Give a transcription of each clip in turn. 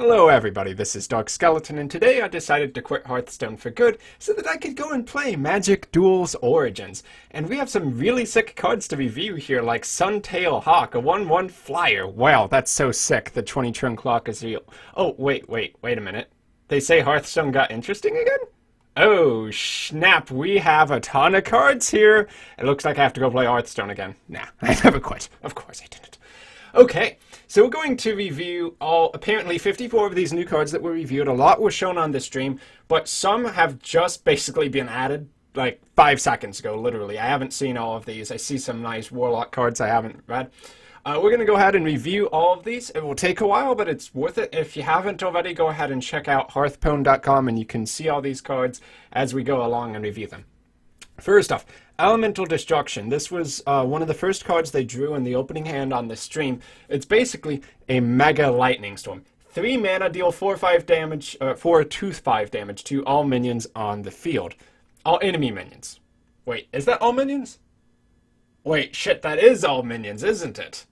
Hello everybody, this is Dark Skeleton, and today I decided to quit Hearthstone for good so that I could go and play Magic Duels Origins. And we have some really sick cards to review here, like Suntail Hawk, a 1/1 flyer. Wow, that's so sick, the 20-turn clock is real. Oh, wait a minute. They say Hearthstone got interesting again? Oh, snap, we have a ton of cards here. It looks like I have to go play Hearthstone again. Nah, I never quit. Of course I didn't. Okay, so we're going to review apparently 54 of these new cards that were reviewed. A lot were shown on the stream, but some have just basically been added like 5 seconds ago, literally. I haven't seen all of these. I see some nice Warlock cards I haven't read. We're going to go ahead and review all of these. It will take a while, but it's worth it. If you haven't already, go ahead and check out hearthpwn.com, and you can see all these cards as we go along and review them. First off, Elemental Destruction. This was one of the first cards they drew in the opening hand on the stream. It's basically a Mega Lightning Storm. 3 mana, deal 4/5 damage, 4/5 damage to all minions on the field. All enemy minions. Wait, is that all minions? Wait, shit, that is all minions, isn't it?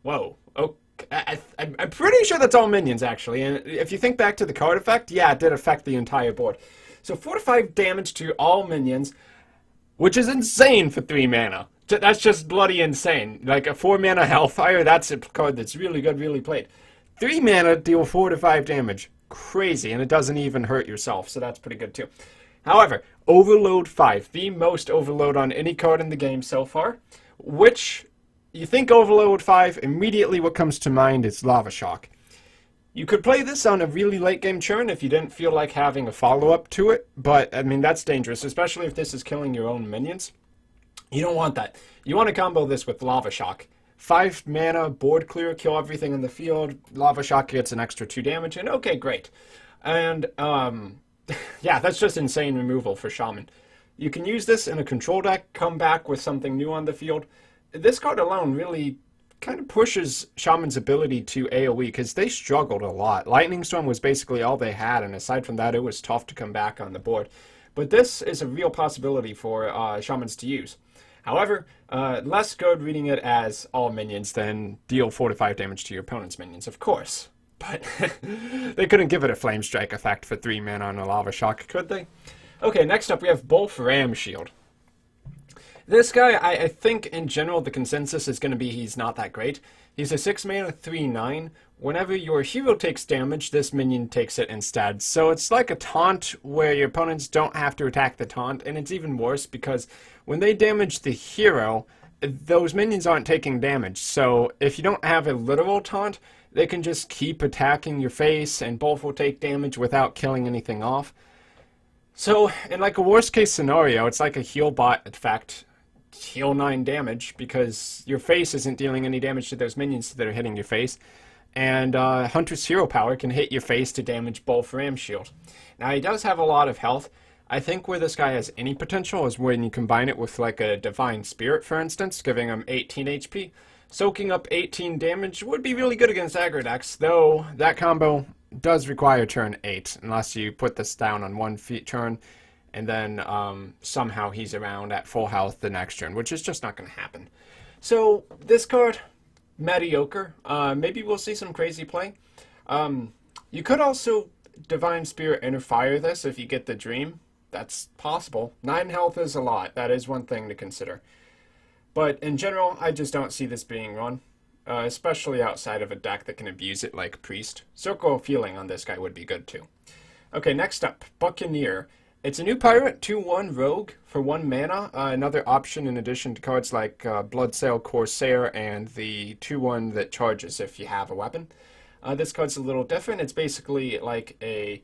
Whoa. Okay. I'm pretty sure that's all minions, actually. And if you think back to the card effect, yeah, it did affect the entire board. So 4/5 damage to all minions, which is insane for 3 mana. That's just bloody insane. Like a 4 mana Hellfire, that's a card that's really good, really played. 3 mana, deal 4/5 damage. Crazy, and it doesn't even hurt yourself, so that's pretty good too. However, Overload 5, the most overload on any card in the game so far, which, you think Overload 5, immediately what comes to mind is Lava Shock. You could play this on a really late game churn if you didn't feel like having a follow-up to it, but, I mean, that's dangerous, especially if this is killing your own minions. You don't want that. You want to combo this with Lava Shock. 5 mana, board clear, kill everything in the field, Lava Shock gets an extra 2 damage, and okay, great. And, yeah, that's just insane removal for Shaman. You can use this in a control deck, come back with something new on the field. This card alone really kind of pushes Shaman's ability to AoE, because they struggled a lot. Lightning Storm was basically all they had, and aside from that, it was tough to come back on the board. But this is a real possibility for Shamans to use. However, less good reading it as all minions than deal 4/5 damage to your opponent's minions, of course. But they couldn't give it a Flame Strike effect for 3 mana on a Lava Shock, could they? Okay, next up we have Bolf Ramshield. This guy, I think in general the consensus is going to be he's not that great. He's a 6 mana 3/9. Whenever your hero takes damage, this minion takes it instead. So it's like a taunt where your opponents don't have to attack the taunt, and it's even worse because when they damage the hero, those minions aren't taking damage. So if you don't have a literal taunt, they can just keep attacking your face, and both will take damage without killing anything off. So in like a worst case scenario, it's like a heal bot effect. Heal 9 damage because your face isn't dealing any damage to those minions that are hitting your face, and Hunter's Hero Power can hit your face to damage Bolf Ramshield. Now he does have a lot of health. I think where this guy has any potential is when you combine it with like a Divine Spirit, for instance, giving him 18 HP. Soaking up 18 damage would be really good against aggro decks, though that combo does require turn 8 unless you put this down on 1 turn. And then somehow he's around at full health the next turn, which is just not going to happen. So this card, mediocre. Maybe we'll see some crazy play. You could also Divine Spirit Interfire this if you get the Dream. That's possible. 9 health is a lot. That is one thing to consider. But in general, I just don't see this being run. Especially outside of a deck that can abuse it like Priest. Circle of Healing on this guy would be good too. Okay, next up, Buccaneer. It's a new pirate, 2/1 rogue for 1 mana. Another option in addition to cards like Bloodsail Corsair and the 2/1 that charges if you have a weapon. This card's a little different. It's basically like a,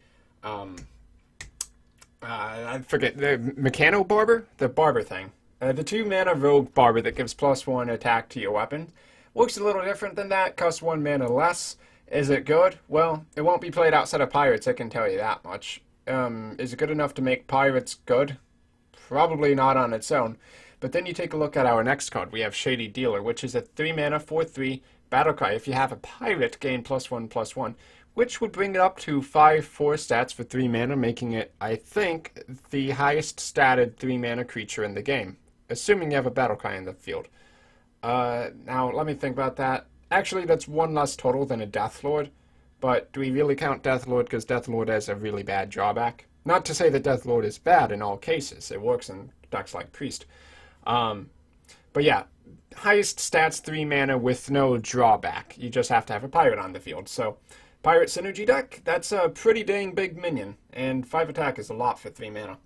I forget, the Mechano Barber? The Barber thing. The 2 mana rogue Barber that gives +1 attack to your weapon. Works a little different than that, costs 1 mana less. Is it good? Well, it won't be played outside of pirates, I can tell you that much. Is it good enough to make pirates good? Probably not on its own. But then you take a look at our next card. We have Shady Dealer, which is a 3 mana 4/3 Battlecry. If you have a pirate, gain +1/+1, which would bring it up to 5/4 stats for 3 mana, making it, I think, the highest statted 3 mana creature in the game, assuming you have a Battlecry in the field. Now, let me think about that. Actually, that's 1 less total than a Deathlord, but do we really count Deathlord? Because Deathlord has a really bad drawback. Not to say that Deathlord is bad in all cases. It works in decks like Priest. But yeah, highest stats 3 mana with no drawback. You just have to have a pirate on the field. So, pirate synergy deck, that's a pretty dang big minion. And 5 attack is a lot for 3 mana.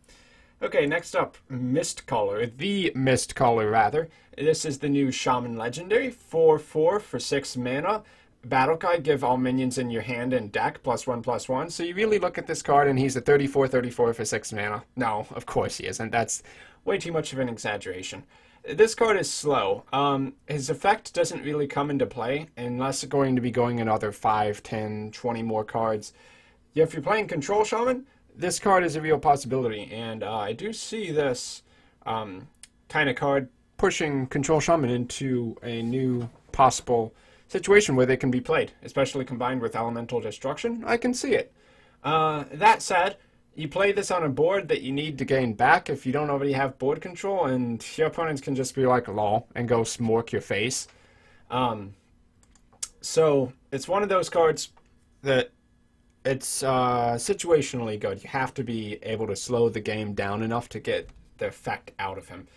Okay, next up, Mistcaller. The Mistcaller, rather. This is the new Shaman Legendary. 4/4 for 6 mana. Battle card, give all minions in your hand and deck +1/+1. So you really look at this card and he's a 34/34 for 6 mana. No, of course he isn't. That's way too much of an exaggeration. This card is slow. His effect doesn't really come into play unless it's going to be going another 5, 10, 20 more cards. If you're playing Control Shaman, this card is a real possibility, and I do see this kind of card pushing Control Shaman into a new possible situation where they can be played, especially combined with Elemental Destruction. I can see it. That said, you play this on a board that you need to gain back if you don't already have board control, and your opponents can just be like, lol, and go smork your face. So, it's one of those cards that it's situationally good. You have to be able to slow the game down enough to get the effect out of him.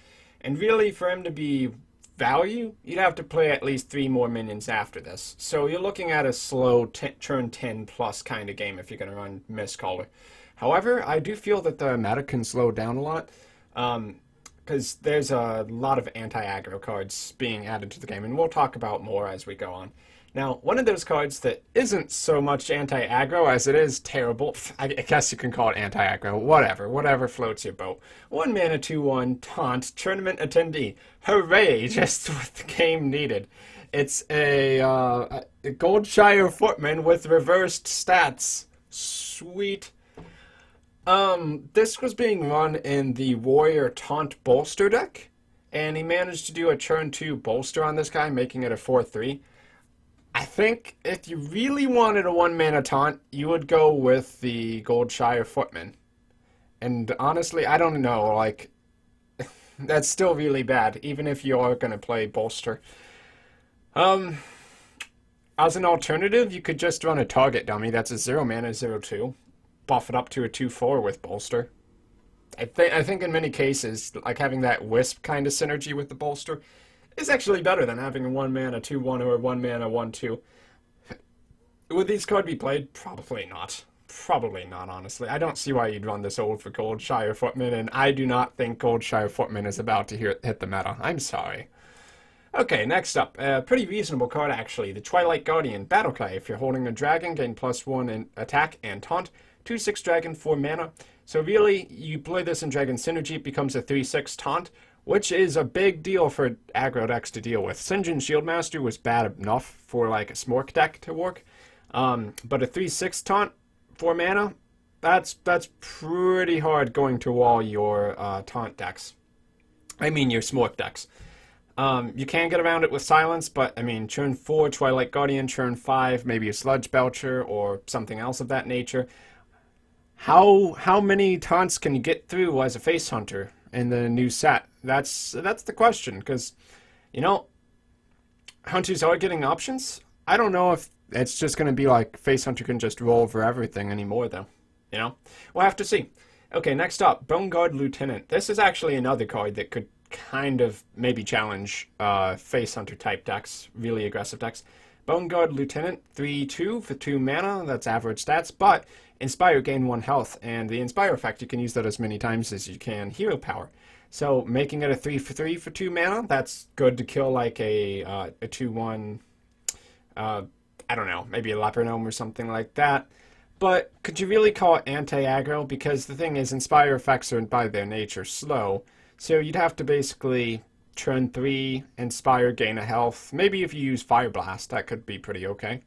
And really, for him to be value, you'd have to play at least 3 more minions after this. So you're looking at a slow turn 10 plus kind of game if you're going to run Mistcaller. However, I do feel that the meta can slow down a lot, because there's a lot of anti-aggro cards being added to the game, and we'll talk about more as we go on. Now, one of those cards that isn't so much anti-aggro as it is terrible, I guess you can call it anti-aggro, whatever floats your boat. 1 mana, 2/1, Taunt, Tournament Attendee. Hooray, just what the game needed. It's a Goldshire Footman with reversed stats. Sweet. This was being run in the Warrior Taunt Bolster deck, and he managed to do a turn 2 bolster on this guy, making it a 4/3. I think if you really wanted a 1 mana taunt, you would go with the Goldshire Footman. And honestly, I don't know, like, that's still really bad, even if you are going to play bolster. As an alternative, you could just run a target dummy that's a 0 mana, 0/2. Buff it up to a 2/4 with bolster. I think in many cases, like having that wisp kind of synergy with the bolster is actually better than having a 1 mana 2/1 or a 1 mana 1/2. Would these cards be played? Probably not. Probably not, honestly. I don't see why you'd run this old for Goldshire Footman, and I do not think Goldshire Footman is about to hit the meta. I'm sorry. Okay, next up, a pretty reasonable card actually, the Twilight Guardian. Battle cry. If you're holding a dragon, gain +1 in attack and taunt. 2/6 dragon, 4 mana. So really, you play this in Dragon Synergy, it becomes a 3/6 taunt, which is a big deal for aggro decks to deal with. Sinjin Shieldmaster was bad enough for like a Smork deck to work, but a 3/6 taunt, 4 mana, that's pretty hard going to all your taunt decks. I mean your Smork decks. You can get around it with Silence, but I mean turn 4 Twilight Guardian, turn 5 maybe a Sludge Belcher or something else of that nature. How many taunts can you get through as a Face Hunter in the new set? That's the question, because, you know, hunters are getting options. I don't know if it's just going to be like Face Hunter can just roll over everything anymore, though. You know? We'll have to see. Okay, next up, Boneguard Lieutenant. This is actually another card that could kind of maybe challenge Face Hunter type decks, really aggressive decks. Boneguard Lieutenant, 3/2 for 2 mana, that's average stats, but Inspire, gain 1 health, and the Inspire effect, you can use that as many times as you can Hero Power. So making it a 3/3 for 2 mana, that's good to kill like a 2/1, I don't know, maybe a Lepernome or something like that. But could you really call it anti-aggro? Because the thing is, Inspire effects are by their nature slow, so you'd have to basically turn 3, Inspire, gain a health. Maybe if you use Fire Blast, that could be pretty okay.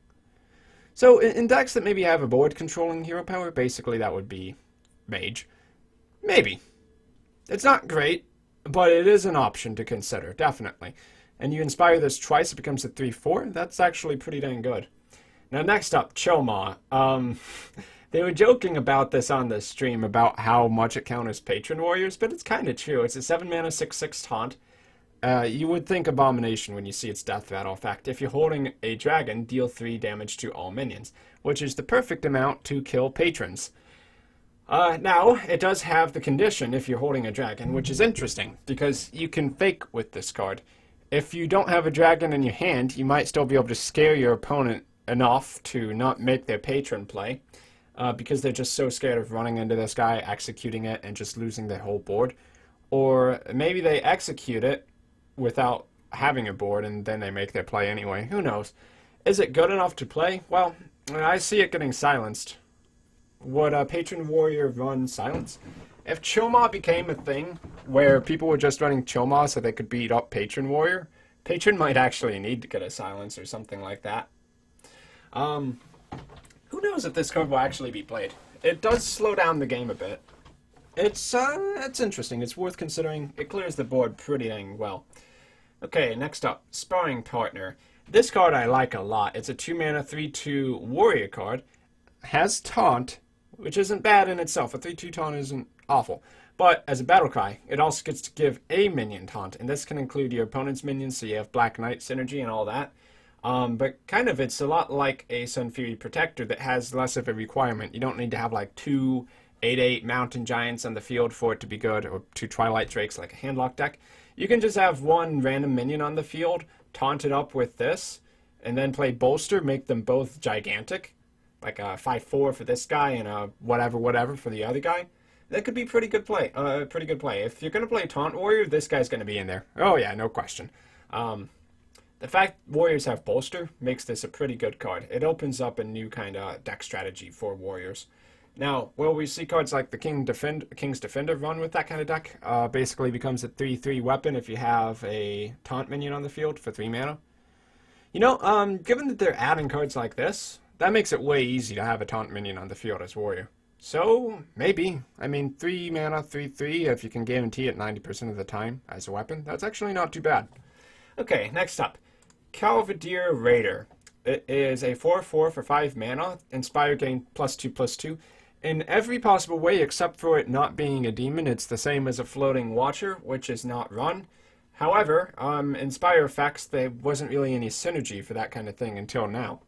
So in decks that maybe have a board controlling Hero Power, basically that would be Mage. Maybe. It's not great, but it is an option to consider, definitely. And you Inspire this twice, it becomes a 3/4. That's actually pretty dang good. Now next up, Choma. They were joking about this on the stream, about how much it counters Patron Warriors, but it's kind of true. It's a 7 mana 6/6 taunt. You would think Abomination when you see its death rattle effect. If you're holding a dragon, deal 3 damage to all minions, which is the perfect amount to kill patrons. Now, it does have the condition if you're holding a dragon, which is interesting, because you can fake with this card. If you don't have a dragon in your hand, you might still be able to scare your opponent enough to not make their patron play, because they're just so scared of running into this guy, executing it, and just losing their whole board. Or maybe they execute it without having a board, and then they make their play anyway. Who knows? Is it good enough to play? Well, I see it getting silenced. Would a Patron Warrior run silence? If Choma became a thing where people were just running Choma so they could beat up Patron Warrior, Patron might actually need to get a silence or something like that. Who knows if this card will actually be played? It does slow down the game a bit. It's interesting. It's worth considering. It clears the board pretty dang well. Okay, next up, Sparring Partner. This card I like a lot. It's a 2-mana 3/2 warrior card. Has Taunt, which isn't bad in itself. A 3/2 Taunt isn't awful. But as a battle cry, it also gets to give a minion Taunt, and this can include your opponent's minions, so you have Black Knight synergy and all that. But kind of, it's a lot like a Sun Fury Protector that has less of a requirement. You don't need to have like 2 8/8 Mountain Giants on the field for it to be good, or 2 Twilight Drakes like a Handlock deck. You can just have one random minion on the field, taunt it up with this, and then play Bolster, make them both gigantic, like a 5/4 for this guy and a whatever for the other guy. That could be pretty good play. If you're going to play Taunt Warrior, this guy's going to be in there. Oh yeah, no question. The fact Warriors have Bolster makes this a pretty good card. It opens up a new kind of deck strategy for Warriors. Now, will we see cards like the King's Defender run with that kind of deck? Basically becomes a 3/3 weapon if you have a Taunt minion on the field for 3 mana. You know, given that they're adding cards like this, that makes it way easy to have a Taunt minion on the field as Warrior. So, maybe. I mean, 3 mana, 3/3, if you can guarantee it 90% of the time as a weapon, that's actually not too bad. Okay, next up. Calvadir Raider. It is a 4/4 for 5 mana. Inspire gain +2/+2. In every possible way except for it not being a demon, it's the same as a Floating Watcher, which is not run. However, Inspire effects, there wasn't really any synergy for that kind of thing until now.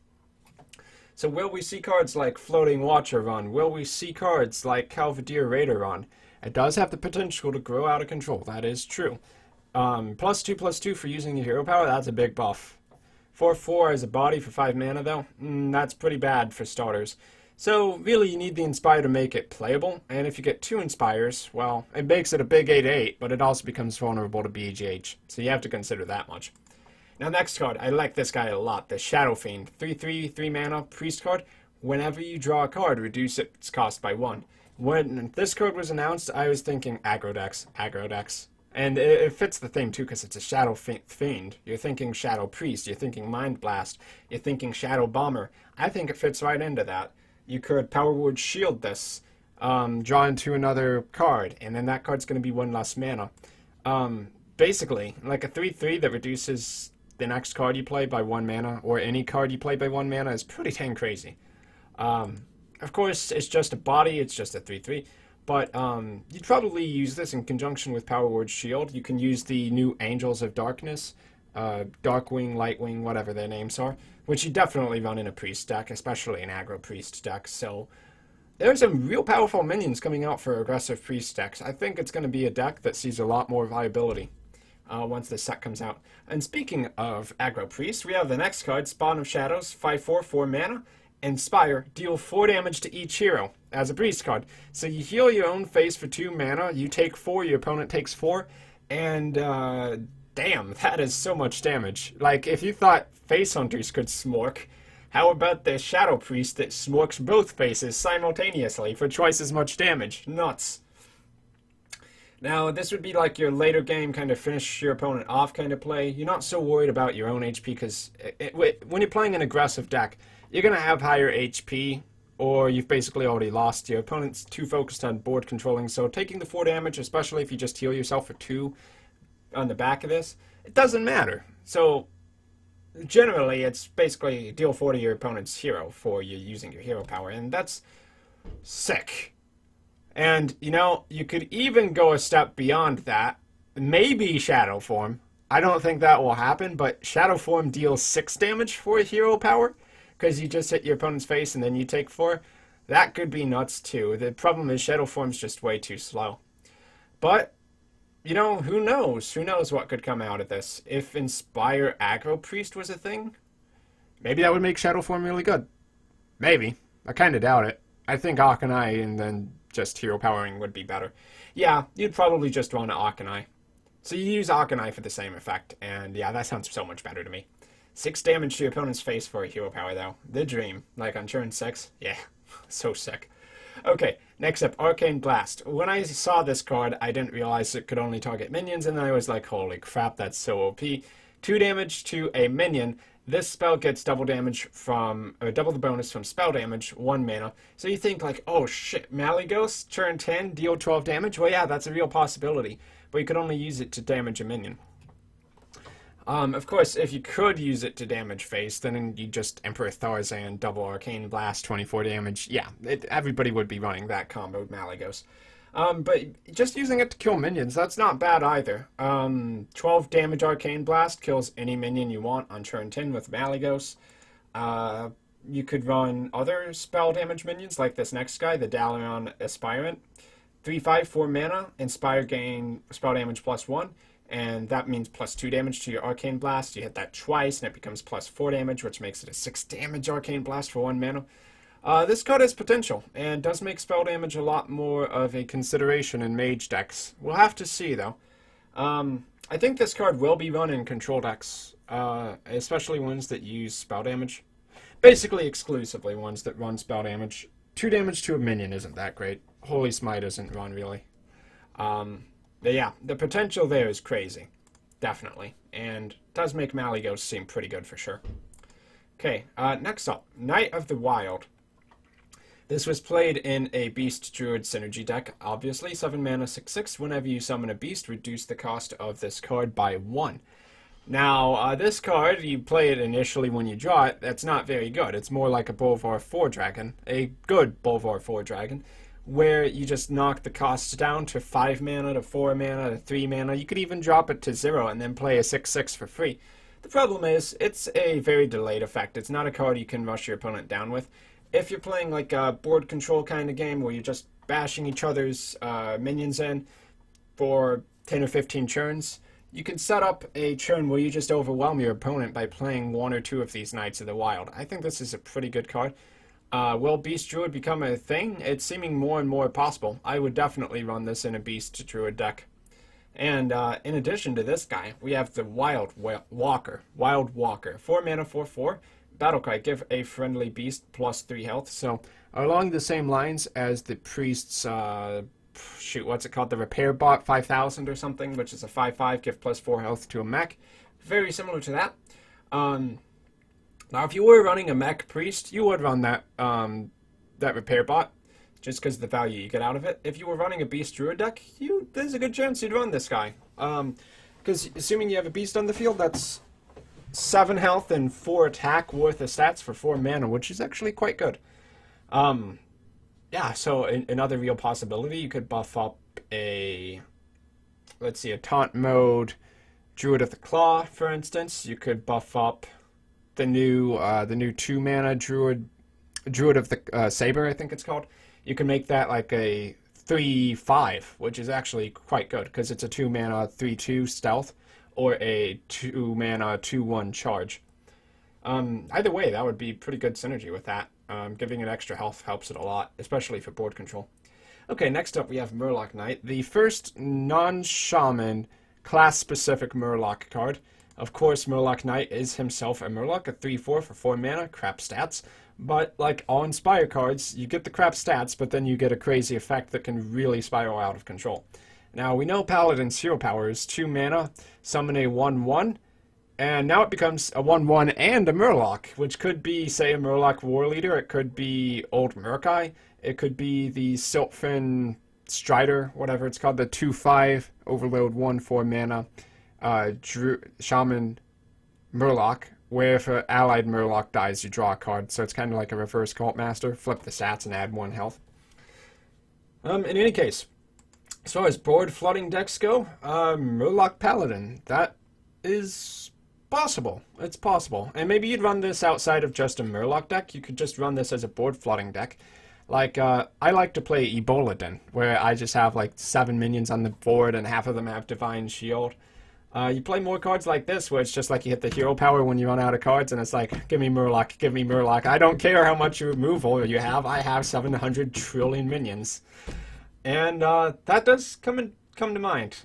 So will we see cards like Floating Watcher run? Will we see cards like Calvadir Raider run? It does have the potential to grow out of control, that is true. +2/+2 for using your hero power, that's a big buff. 4/4 as a body for 5 mana though, that's pretty bad for starters. So really you need the Inspire to make it playable, and if you get 2 Inspires, well, it makes it a big 8/8, but it also becomes vulnerable to BGH, so you have to consider that much. Now next card, I like this guy a lot, the Shadow Fiend. 3/3, 3 mana, priest card. Whenever you draw a card, reduce its cost by 1. When this card was announced, I was thinking aggro decks. And it fits the theme too, because it's a Shadow Fiend. You're thinking Shadow Priest, you're thinking Mind Blast, you're thinking Shadow Bomber. I think it fits right into that. You could Power Word Shield this, draw into another card, and then that card's going to be 1 less mana. Basically, like a 3/3 that reduces the next card you play by 1 mana, or any card you play by 1 mana, is pretty dang crazy. Of course, it's just a body, it's just a 3/3. But you'd probably use this in conjunction with Power Word Shield. You can use the new Angels of Darkness, Darkwing, Lightwing, whatever their names are, which you definitely run in a Priest deck, especially an aggro Priest deck. So there's some real powerful minions coming out for aggressive Priest decks. I think it's going to be a deck that sees a lot more viability once this set comes out. And speaking of aggro Priest, we have the next card, Spawn of Shadows, 5/4, 4 mana. Inspire, deal 4 damage to each hero as a priest card. So you heal your own face for 2 mana, you take 4, your opponent takes 4, and damn, that is so much damage. Like, if you thought face hunters could smork, how about the Shadow Priest that smorks both faces simultaneously for twice as much damage? Nuts. Now, this would be like your later game kind of finish your opponent off kind of play. You're not so worried about your own HP because when you're playing an aggressive deck, you're going to have higher HP, or you've basically already lost. Your opponent's too focused on board controlling, so taking the 4 damage, especially if you just heal yourself for 2 on the back of this, it doesn't matter. So generally, it's basically deal 4 to your opponent's hero for you using your hero power, and that's sick. And, you know, you could even go a step beyond that, maybe Shadow Form, I don't think that will happen, but Shadow Form deals 6 damage for a hero power, because you just hit your opponent's face and then you take 4. That could be nuts too. The problem is Shadow Form's just way too slow. But, you know, who knows? Who knows what could come out of this? If Inspire Aggro Priest was a thing, maybe that would make Shadow Form really good. Maybe. I kind of doubt it. I think Akanai and then just hero powering would be better. Yeah, you'd probably just run Akanai. So you use Akanai for the same effect, and yeah, that sounds so much better to me. 6 damage to your opponent's face for a hero power, though. The dream. Like on turn 6. Yeah, so sick. Okay, next up, Arcane Blast. When I saw this card, I didn't realize it could only target minions, and I was like, holy crap, that's so OP. 2 damage to a minion. This spell gets double damage from, or double the bonus from spell damage, 1 mana. So you think like, oh shit, Malygos, turn 10, deal 12 damage? Well, yeah, that's a real possibility. But you could only use it to damage a minion. Of course, if you could use it to damage face, then you just Emperor Tharzan, double Arcane Blast, 24 damage. Yeah, everybody would be running that combo with Malygos. But just using it to kill minions, that's not bad either. 12 damage Arcane Blast kills any minion you want on turn 10 with Malygos. You could run other spell damage minions, like this next guy, the Dalion Aspirant. 3/5, 4 mana, Inspire gain spell damage +1, and that means +2 damage to your Arcane Blast. You hit that twice, and it becomes +4 damage, which makes it a 6 damage Arcane Blast for 1 mana. This card has potential, and does make spell damage a lot more of a consideration in mage decks. We'll have to see, though. I think this card will be run in control decks, especially ones that use spell damage. Basically, exclusively ones that run spell damage. 2 damage to a minion isn't that great. Holy Smite isn't run, really. But yeah, the potential there is crazy. Definitely. And does make Malygos seem pretty good for sure. Okay, next up, Knight of the Wild. This was played in a Beast Druid synergy deck, obviously. 7 mana, 6/6. Whenever you summon a beast, reduce the cost of this card by 1. Now, this card, you play it initially when you draw it, that's not very good. It's more like a Bolvar 4 dragon, a good Bolvar 4 dragon, where you just knock the costs down to 5 mana, to 4 mana, to 3 mana. You could even drop it to 0 and then play a 6/6 for free. The problem is, it's a very delayed effect. It's not a card you can rush your opponent down with. If you're playing like a board control kind of game where you're just bashing each other's minions in for 10 or 15 turns, you can set up a turn where you just overwhelm your opponent by playing 1 or 2 of these Knights of the Wild. I think this is a pretty good card. Will Beast Druid become a thing? It's seeming more and more possible. I would definitely run this in a Beast Druid deck. And in addition to this guy, we have the Wild Walker. 4 mana, 4/4. Battlecry, give a friendly beast +3 health. So along the same lines as the Priest's, what's it called? The Repair Bot 5000 or something, which is a 5/5, give +4 health to a mech. Very similar to that. Now, if you were running a mech priest, you would run that Repair Bot, just because of the value you get out of it. If you were running a Beast Druid deck, there's a good chance you'd run this guy. Because assuming you have a beast on the field, that's 7 health and 4 attack worth of stats for 4 mana, which is actually quite good. Yeah, so another real possibility, you could buff up a Taunt Mode Druid of the Claw, for instance. You could buff up the new 2 mana Druid of the Saber, I think it's called. You can make that like a 3/5, which is actually quite good because it's a 2 mana 3/2 stealth or a 2 mana 2/1 charge. Either way, that would be pretty good synergy with that. Giving it extra health helps it a lot, especially for board control. Okay, next up we have Murloc Knight, the first non-shaman class-specific Murloc card. Of course, Murloc Knight is himself a Murloc, a 3/4 for 4 mana, crap stats. But like all Inspire cards, you get the crap stats, but then you get a crazy effect that can really spiral out of control. Now, we know Paladin's hero power is 2 mana, summon a 1/1, and now it becomes a 1/1 and a Murloc, which could be, say, a Murloc War Leader, it could be Old Murkai, it could be the Siltfin Strider, whatever it's called, the 2/5, Overload 1, 4 mana, Shaman Murloc, where if an allied Murloc dies, you draw a card, so it's kind of like a reverse Cult Master, flip the stats and add 1 health. In any case, as far as board flooding decks go, Murloc Paladin, that is possible. It's possible. And maybe you'd run this outside of just a Murloc deck. You could just run this as a board flooding deck. Like, I like to play Eboladin, where I just have like 7 minions on the board and half of them have Divine Shield. You play more cards like this, where it's just like you hit the hero power when you run out of cards, and it's like, give me Murloc, give me Murloc. I don't care how much removal you have. I have 700 trillion minions. And that does come to mind.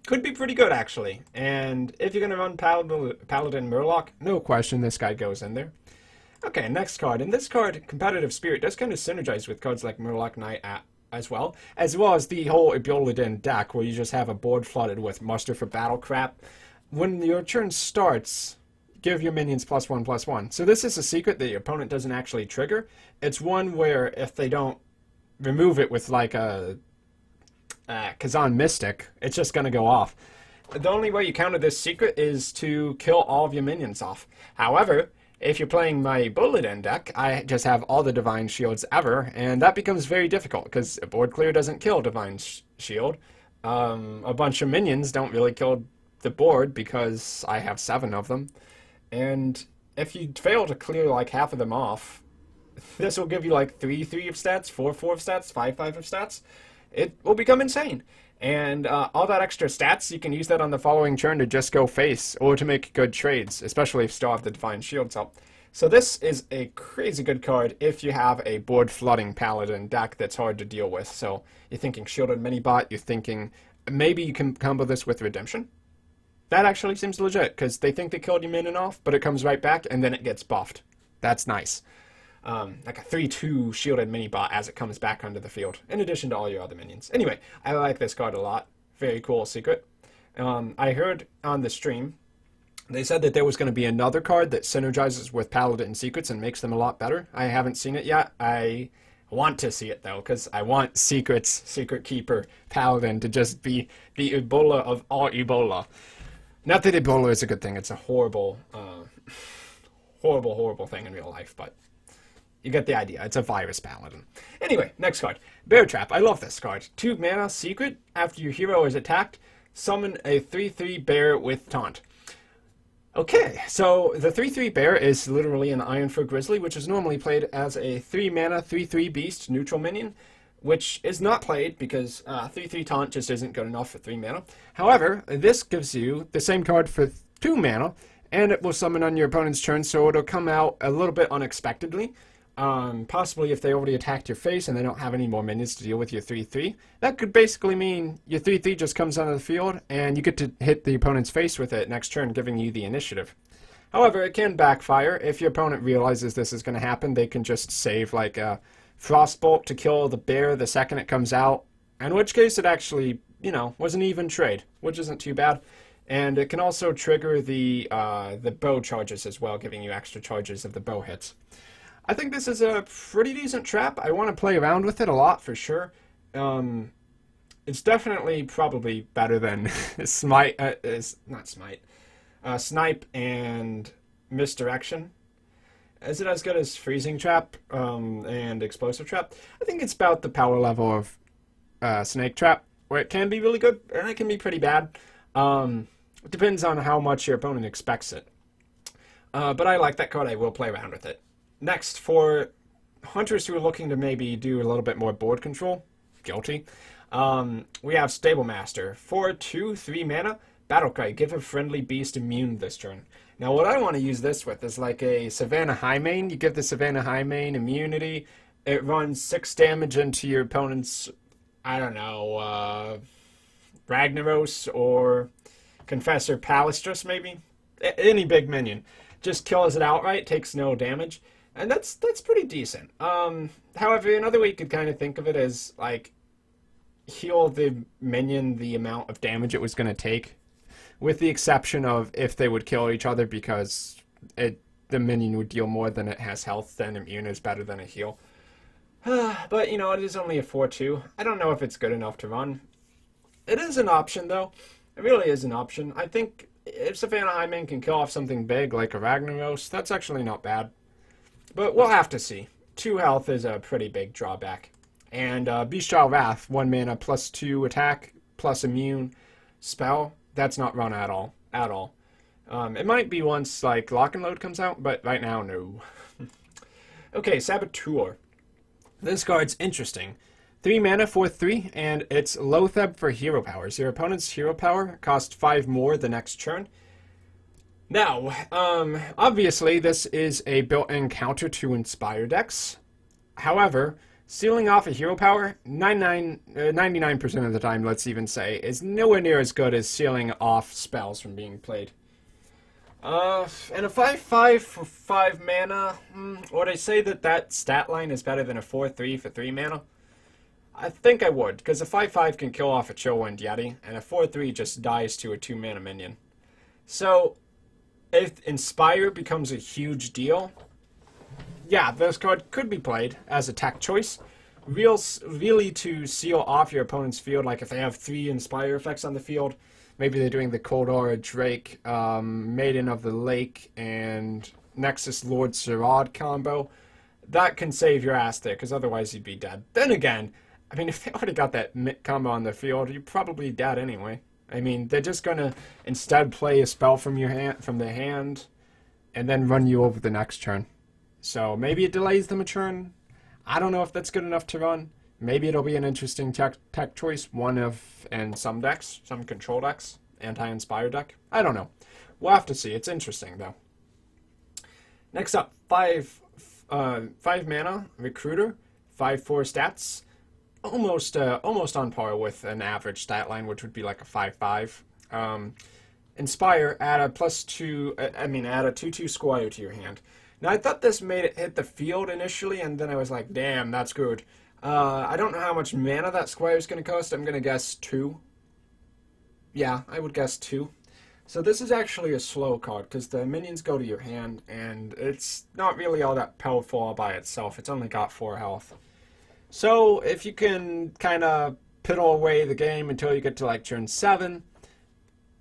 Could be pretty good, actually. And if you're going to run Paladin Murloc, no question, this guy goes in there. Okay, next card. And this card, Competitive Spirit, does kind of synergize with cards like Murloc Knight as well as the whole Eboladin deck, where you just have a board flooded with Muster for Battle crap. When your turn starts, give your minions +1/+1. So this is a secret that your opponent doesn't actually trigger. It's one where if they don't remove it with like a Kazan Mystic, it's just going to go off. The only way you counter this secret is to kill all of your minions off. However, if you're playing my Eboladin deck, I just have all the Divine Shields ever, and that becomes very difficult, because a board clear doesn't kill Divine Shield. A bunch of minions don't really kill the board, because I have 7 of them. And if you fail to clear like half of them off, this will give you like 3/3 of stats, 4/4 of stats, 5/5 of stats. It will become insane. And all that extra stats, you can use that on the following turn to just go face, or to make good trades, especially if you still have the Divine Shields up. So this is a crazy good card if you have a board flooding Paladin deck that's hard to deal with. So you're thinking Shielded Minibot, you're thinking maybe you can combo this with Redemption. That actually seems legit, because they think they killed your minion off, but it comes right back, and then it gets buffed. That's nice. Like a 3/2 Shielded Minibot as it comes back onto the field, in addition to all your other minions. Anyway, I like this card a lot. Very cool secret. I heard on the stream, they said that there was going to be another card that synergizes with Paladin Secrets and makes them a lot better. I haven't seen it yet. I want to see it, though, because I want Secrets, Secret Keeper, Paladin to just be the Ebola of all Ebola. Not that Ebola is a good thing. It's a horrible, horrible thing in real life, but you get the idea. It's a virus Paladin. Anyway, next card. Bear Trap. I love this card. 2 mana, secret. After your hero is attacked, summon a 3/3 bear with taunt. Okay, so the 3/3 bear is literally an Ironfur Grizzly, which is normally played as a 3 mana, 3/3 beast neutral minion, which is not played because 3/3 taunt just isn't good enough for 3 mana. However, this gives you the same card for 2 mana, and it will summon on your opponent's turn, so it'll come out a little bit unexpectedly. Possibly if they already attacked your face and they don't have any more minions to deal with your 3/3. That could basically mean your 3/3 just comes onto the field and you get to hit the opponent's face with it next turn, giving you the initiative. However, it can backfire. If your opponent realizes this is going to happen, they can just save like a Frostbolt to kill the bear the second it comes out, in which case it actually, was an even trade, which isn't too bad. And it can also trigger the bow charges as well, giving you extra charges if the bow hits. I think this is a pretty decent trap. I want to play around with it a lot for sure. It's definitely probably better than Snipe and Misdirection. Is it as good as Freezing Trap and Explosive Trap? I think it's about the power level of Snake Trap, where it can be really good and it can be pretty bad. It depends on how much your opponent expects it. But I like that card. I will play around with it. Next, for hunters who are looking to maybe do a little bit more board control, guilty, we have Stable Master. 4/2, 3 mana, Battlecry. Give a friendly beast immune this turn. Now, what I want to use this with is like a Savannah Highmane. You give the Savannah Highmane immunity. It runs 6 damage into your opponent's, Ragnaros or Confessor Palistris, maybe? Any big minion. Just kills it outright, takes no damage. And that's pretty decent. However, another way you could kind of think of it is, like, heal the minion the amount of damage it was going to take, with the exception of if they would kill each other, because the minion would deal more than it has health, then immune is better than a heal. But, it is only a 4/2. I don't know if it's good enough to run. It is an option, though. It really is an option. I think if Savannah Highmane can kill off something big like a Ragnaros, that's actually not bad. But we'll have to see. 2 health is a pretty big drawback. And Bestial Wrath, 1 mana, +2 attack, plus immune spell. That's not run at all. It might be once like Lock and Load comes out, but right now, no. Okay, Saboteur. This card's interesting. 3 mana for 3, and it's Loatheb for hero powers. Your opponent's hero power costs 5 more the next turn. Now, obviously this is a built-in counter to Inspire decks. However, sealing off a hero power, 99% of the time, let's even say, is nowhere near as good as sealing off spells from being played. And a 5/5 for 5 mana, would I say that stat line is better than a 4/3 for 3 mana? I think I would, because a 5/5 can kill off a Chillwind Yeti, and a 4/3 just dies to a 2 mana minion. So, if Inspire becomes a huge deal, yeah, this card could be played as a tech choice. Really to seal off your opponent's field, like if they have 3 Inspire effects on the field, maybe they're doing the Cold Aura Drake, Maiden of the Lake, and Nexus Lord Sirad combo. That can save your ass there, because otherwise you'd be dead. Then again, I mean, if they already got that combo on the field, you're probably dead anyway. I mean, they're just gonna instead play a spell from your hand, from the hand, and then run you over the next turn. So maybe it delays them a turn. I don't know if that's good enough to run. Maybe it'll be an interesting tech choice, one of in some decks, some control decks, anti-inspire deck. I don't know. We'll have to see. It's interesting though. Next up, 5 mana Recruiter, 5/4 stats, almost on par with an average stat line, which would be like a 5/5. Inspire, add a +2. Add a 2/2 Squire to your hand. Now I thought this made it hit the field initially, and then I was like, damn, that's good. I don't know how much mana that Squire is going to cost. I'm going to guess 2. Yeah, I would guess 2. So this is actually a slow card, because the minions go to your hand, and it's not really all that powerful all by itself. It's only got 4 health. So if you can kind of piddle away the game until you get to like turn 7,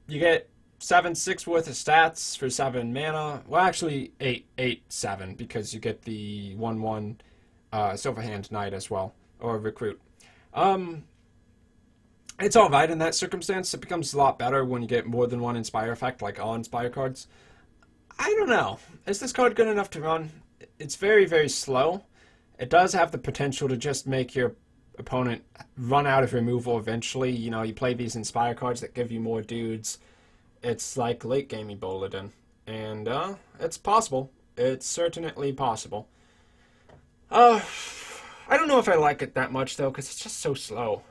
you get 7/6 worth of stats for 7 mana. Well, actually 8/7, because you get the 1/1 Silverhand Knight as well, or Recruit. It's alright in that circumstance. It becomes a lot better when you get more than one Inspire effect, like all Inspire cards. I don't know. Is this card good enough to run? It's very, very slow. It does have the potential to just make your opponent run out of removal eventually. You know, you play these Inspire cards that give you more dudes. It's like late gamey Boladin. And, it's possible. It's certainly possible. I don't know if I like it that much, though, because it's just so slow.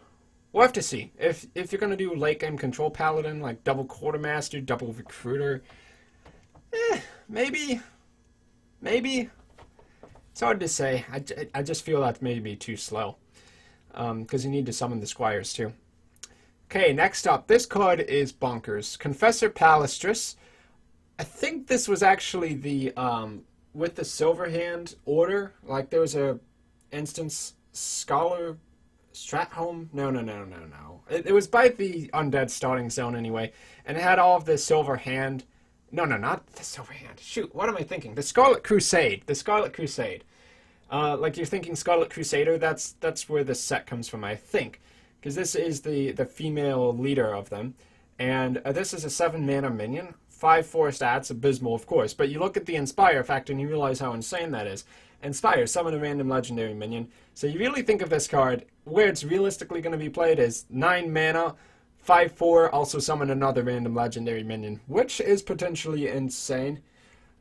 We'll have to see. If you're going to do late game control Paladin, like double Quartermaster, double Recruiter, maybe. It's hard to say. I just feel that may be too slow. Because you need to summon the Squires, too. Okay, next up. This card is bonkers. Confessor Palastrus. I think this was actually the, with the Silverhand order. Like, there was a instance, Scholar Stratholme? No. It was by the Undead starting zone, anyway. And it had all of the Silverhand. No, not the Silverhand. Shoot, what am I thinking? The Scarlet Crusade. Like you're thinking Scarlet Crusader, that's where this set comes from, I think. Because this is the female leader of them. And this is a 7 mana minion. 5/4 stats, abysmal of course. But you look at the Inspire effect and you realize how insane that is. Inspire, summon a random legendary minion. So you really think of this card, where it's realistically going to be played is 9 mana, 5/4, also summon another random legendary minion, which is potentially insane.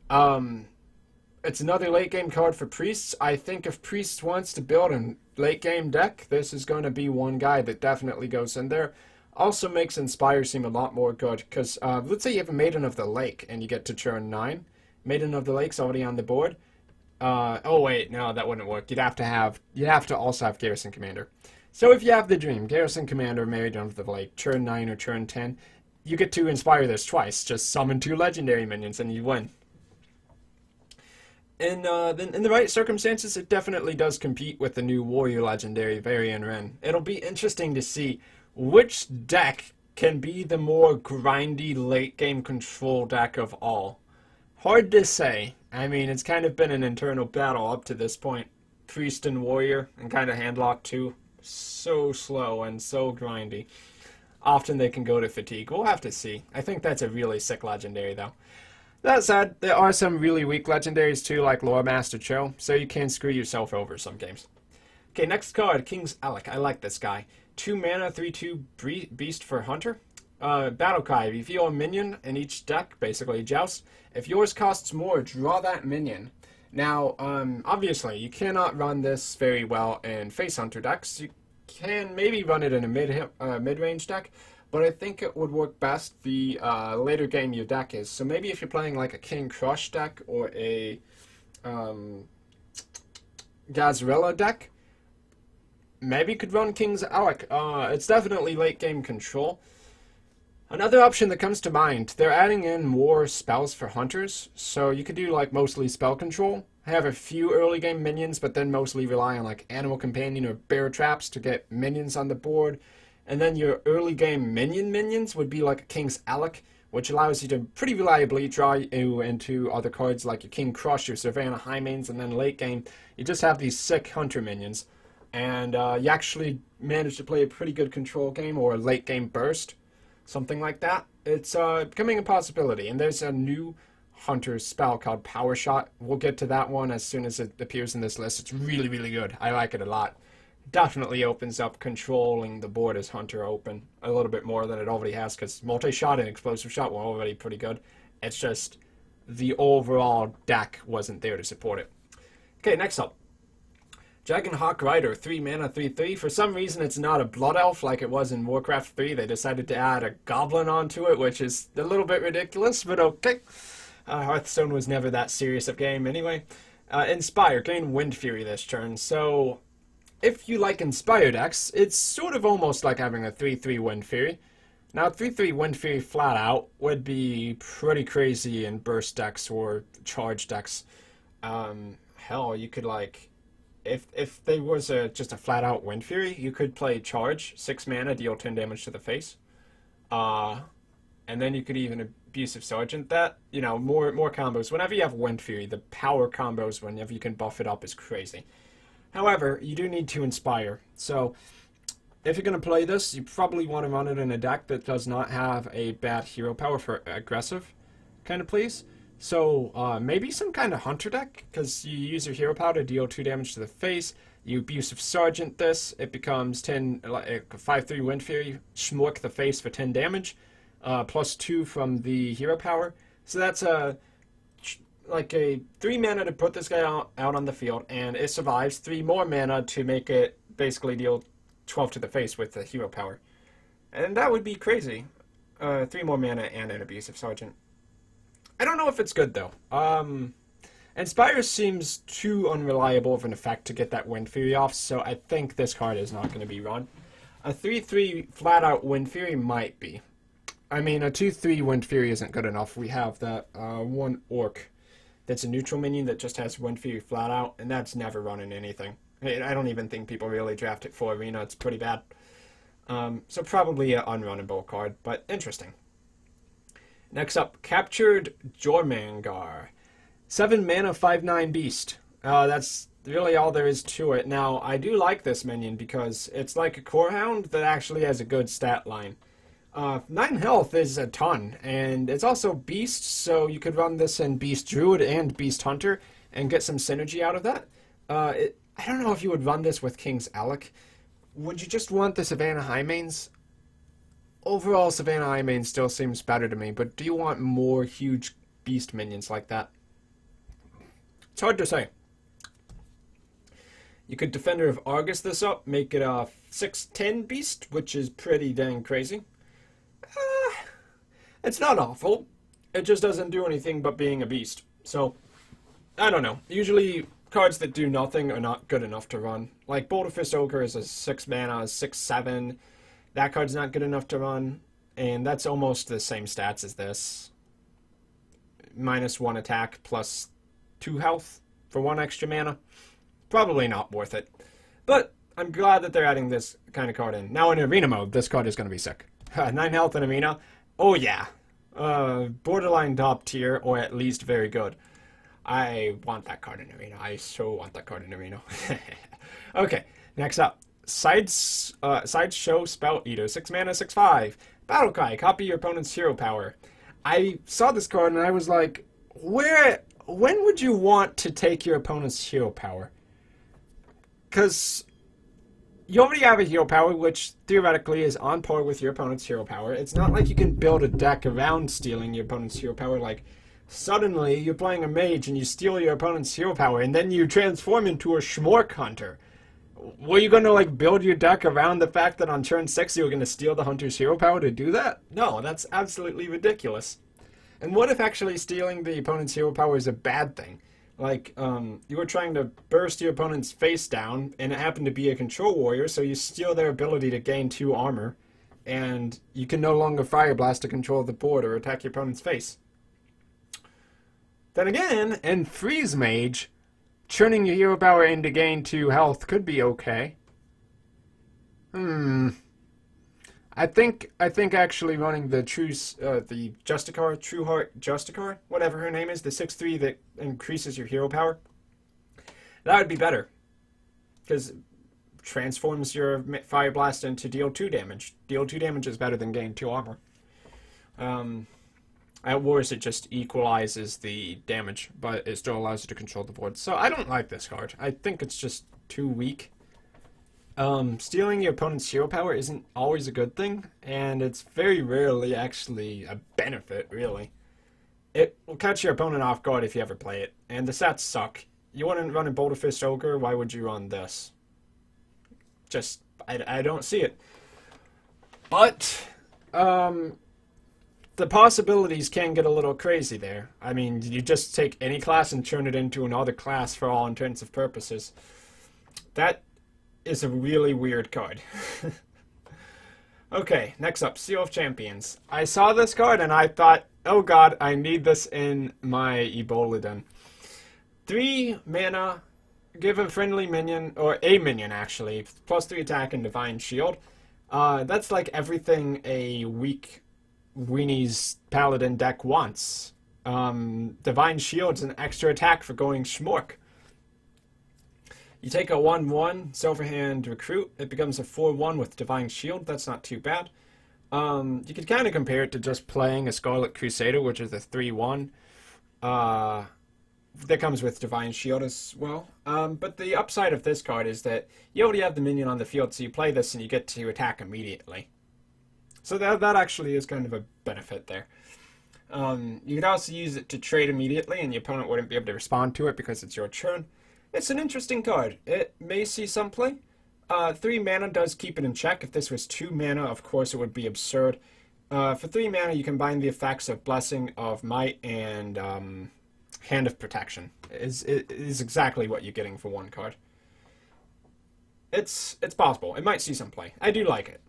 It's another late game card for Priests. I think if Priests wants to build a late game deck, this is going to be one guy that definitely goes in there. Also makes Inspire seem a lot more good, because let's say you have a Maiden of the Lake and you get to turn 9. Maiden of the Lake's already on the board. Oh wait, no, that wouldn't work. You'd have to also have Garrison Commander. So if you have the dream, Garrison Commander, Maiden of the Lake, turn 9 or turn 10, you get to Inspire this twice. Just summon 2 legendary minions and you win. And in the right circumstances, it definitely does compete with the new Warrior Legendary, Varian Wren. It'll be interesting to see which deck can be the more grindy late-game control deck of all. Hard to say. I mean, it's kind of been an internal battle up to this point. Priest and Warrior, and kind of Handlock too. So slow and so grindy. often they can go to fatigue. We'll have to see. I think that's a really sick legendary, though. That said, there are some really weak legendaries too, like Lore Master Cho, so you can screw yourself over some games. Okay, next card, King's Alec. I like this guy. 2 mana, 3/2 beast for Hunter. Battle Cry. If you have a minion in each deck, basically Joust, if yours costs more, draw that minion. Now, obviously, you cannot run this very well in Face Hunter decks. You can maybe run it in a mid-range deck, but I think it would work best the later game your deck is. So maybe if you're playing like a King Crush deck or a Gazrilla deck, maybe you could run King's Alec. It's definitely late game control. Another option that comes to mind, they're adding in more spells for hunters, so you could do like mostly spell control, have a few early game minions, but then mostly rely on like Animal Companion or Bear Traps to get minions on the board, and then your early game minions would be like a King's Alec, which allows you to pretty reliably draw you into other cards like your King Crush, your Savannah Highmanes, and then late game, you just have these sick hunter minions, and you actually manage to play a pretty good control game or a late game burst. Something like that. It's becoming a possibility. And there's a new hunter spell called Power Shot. We'll get to that one as soon as it appears in this list. It's really, really good. I like it a lot. Definitely opens up controlling the board as hunter open a little bit more than it already has, because multi-shot and explosive shot were already pretty good. It's just the overall deck wasn't there to support it. Okay, next up. Dragonhawk Rider, 3 mana, 3/3. For some reason, it's not a Blood Elf like it was in Warcraft 3. They decided to add a Goblin onto it, which is a little bit ridiculous, but okay. Hearthstone was never that serious a game anyway. Inspire, gain Wind Fury this turn. So, if you like Inspire decks, it's sort of almost like having a 3/3 Wind Fury. Now, 3/3 Wind Fury flat out would be pretty crazy in burst decks or charge decks. Hell, you could like... If there was just a flat-out Wind Fury, you could play Charge, 6 mana, deal 10 damage to the face. And then you could even Abusive Sergeant that. You know, more combos. Whenever you have Wind Fury, the power combos, whenever you can buff it up, is crazy. However, you do need to Inspire. So, if you're going to play this, you probably want to run it in a deck that does not have a bad hero power for aggressive kind of plays. So, maybe some kind of hunter deck, because you use your hero power to deal 2 damage to the face, you Abusive Sergeant this, it becomes 10, like 5/3 Wind Fury, schmork the face for 10 damage, plus 2 from the hero power. So that's like a 3 mana to put this guy out on the field, and it survives 3 more mana to make it basically deal 12 to the face with the hero power. And that would be crazy. 3 more mana and an Abusive Sergeant. I don't know if it's good, though. Inspire seems too unreliable of an effect to get that Wind Fury off, so I think this card is not going to be run. A 3/3 flat-out Wind Fury might be. I mean, a 2/3 Wind Fury isn't good enough. We have that one Orc that's a neutral minion that just has Wind Fury flat-out, and that's never running anything. I don't even think people really draft it for Arena. It's pretty bad. So probably an unrunnable card, but interesting. Next up, Captured Jormungandr. 7 mana, 5/9 beast. That's really all there is to it. Now, I do like this minion because it's like a Core Hound that actually has a good stat line. 9 health is a ton, and it's also beast, so you could run this in Beast Druid and Beast Hunter and get some synergy out of that. I don't know if you would run this with King's Alec. Would you just want the Savannah Highmanes? Overall, Savannah Highmane still seems better to me, but do you want more huge beast minions like that? It's hard to say. You could Defender of Argus this up, make it a 6/10 beast, which is pretty dang crazy. It's not awful. It just doesn't do anything but being a beast. So, I don't know. Usually, cards that do nothing are not good enough to run. Like, Boulderfist Ogre is a 6 mana, 6/7. That card's not good enough to run, and that's almost the same stats as this. -1 attack, plus 2 health for 1 extra mana. Probably not worth it. But I'm glad that they're adding this kind of card in. Now in Arena mode, this card is going to be sick. 9 health in Arena? Oh yeah. Borderline top tier, or at least very good. I want that card in Arena. I so want that card in Arena. Okay, next up. Sides Sideshow Spout Eater, 6 mana, 6/5. Battle Cry, copy your opponent's hero power. I saw this card and I was like, when would you want to take your opponent's hero power? Because you already have a hero power, which theoretically is on par with your opponent's hero power. It's not like you can build a deck around stealing your opponent's hero power. Like, suddenly you're playing a mage and you steal your opponent's hero power, and then you transform into a Schmork Hunter. Were you going to, like, build your deck around the fact that on turn 6 you were going to steal the Hunter's hero power to do that? No, that's absolutely ridiculous. And what if actually stealing the opponent's hero power is a bad thing? Like, you were trying to burst your opponent's face down, and it happened to be a control warrior, so you steal their ability to gain 2 armor, and you can no longer Fire Blast to control the board or attack your opponent's face. Then again, in Freeze Mage, churning your hero power in to gain 2 health could be okay. I think actually running the the Justicar, Trueheart Justicar, whatever her name is, the 6/3 that increases your hero power, that would be better. Because transforms your Fire Blast into deal 2 damage. Deal 2 damage is better than gain 2 armor. At worst, it just equalizes the damage, but it still allows you to control the board. So I don't like this card. I think it's just too weak. Stealing your opponent's hero power isn't always a good thing, and it's very rarely actually a benefit, really. It will catch your opponent off guard if you ever play it, and the stats suck. You want to run a Boulder Fist Ogre, why would you run this? Just, I don't see it. But, the possibilities can get a little crazy there. I mean, you just take any class and turn it into another class for all intents and purposes. That is a really weird card. Okay, next up, Seal of Champions. I saw this card and I thought, oh god, I need this in my Ebola. 3 mana, give a friendly minion, or a minion actually, +3 attack and Divine Shield. That's like everything a weak Weenies Paladin deck wants. Divine Shield's an extra attack for going Schmork. You take a 1/1 Silverhand Recruit, it becomes a 4/1 with Divine Shield. That's not too bad. You could kind of compare it to just playing a Scarlet Crusader, which is a 3/1. That comes with Divine Shield as well. But the upside of this card is that you already have the minion on the field, so you play this and you get to attack immediately. So that actually is kind of a benefit there. You could also use it to trade immediately, and your opponent wouldn't be able to respond to it because it's your turn. It's an interesting card. It may see some play. 3 mana does keep it in check. If this was 2 mana, of course it would be absurd. For 3 mana, you combine the effects of Blessing of Might and Hand of Protection. It is exactly what you're getting for 1 card. It's possible. It might see some play. I do like it.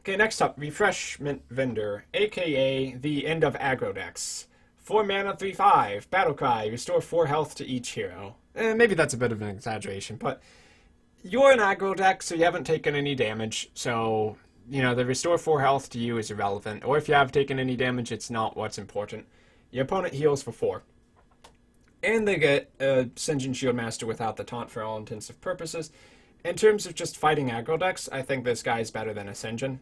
Okay, next up, Refreshment Vendor, aka the end of aggro decks. 4 mana, 3/5, Battle Cry, restore 4 health to each hero. Maybe that's a bit of an exaggeration, but you're an aggro deck, so you haven't taken any damage, so, you know, the restore 4 health to you is irrelevant. Or if you have taken any damage, it's not what's important. Your opponent heals for 4. And they get a Sinjin Shieldmaster without the taunt for all intents and purposes. In terms of just fighting aggro decks, I think this guy is better than a Sinjin.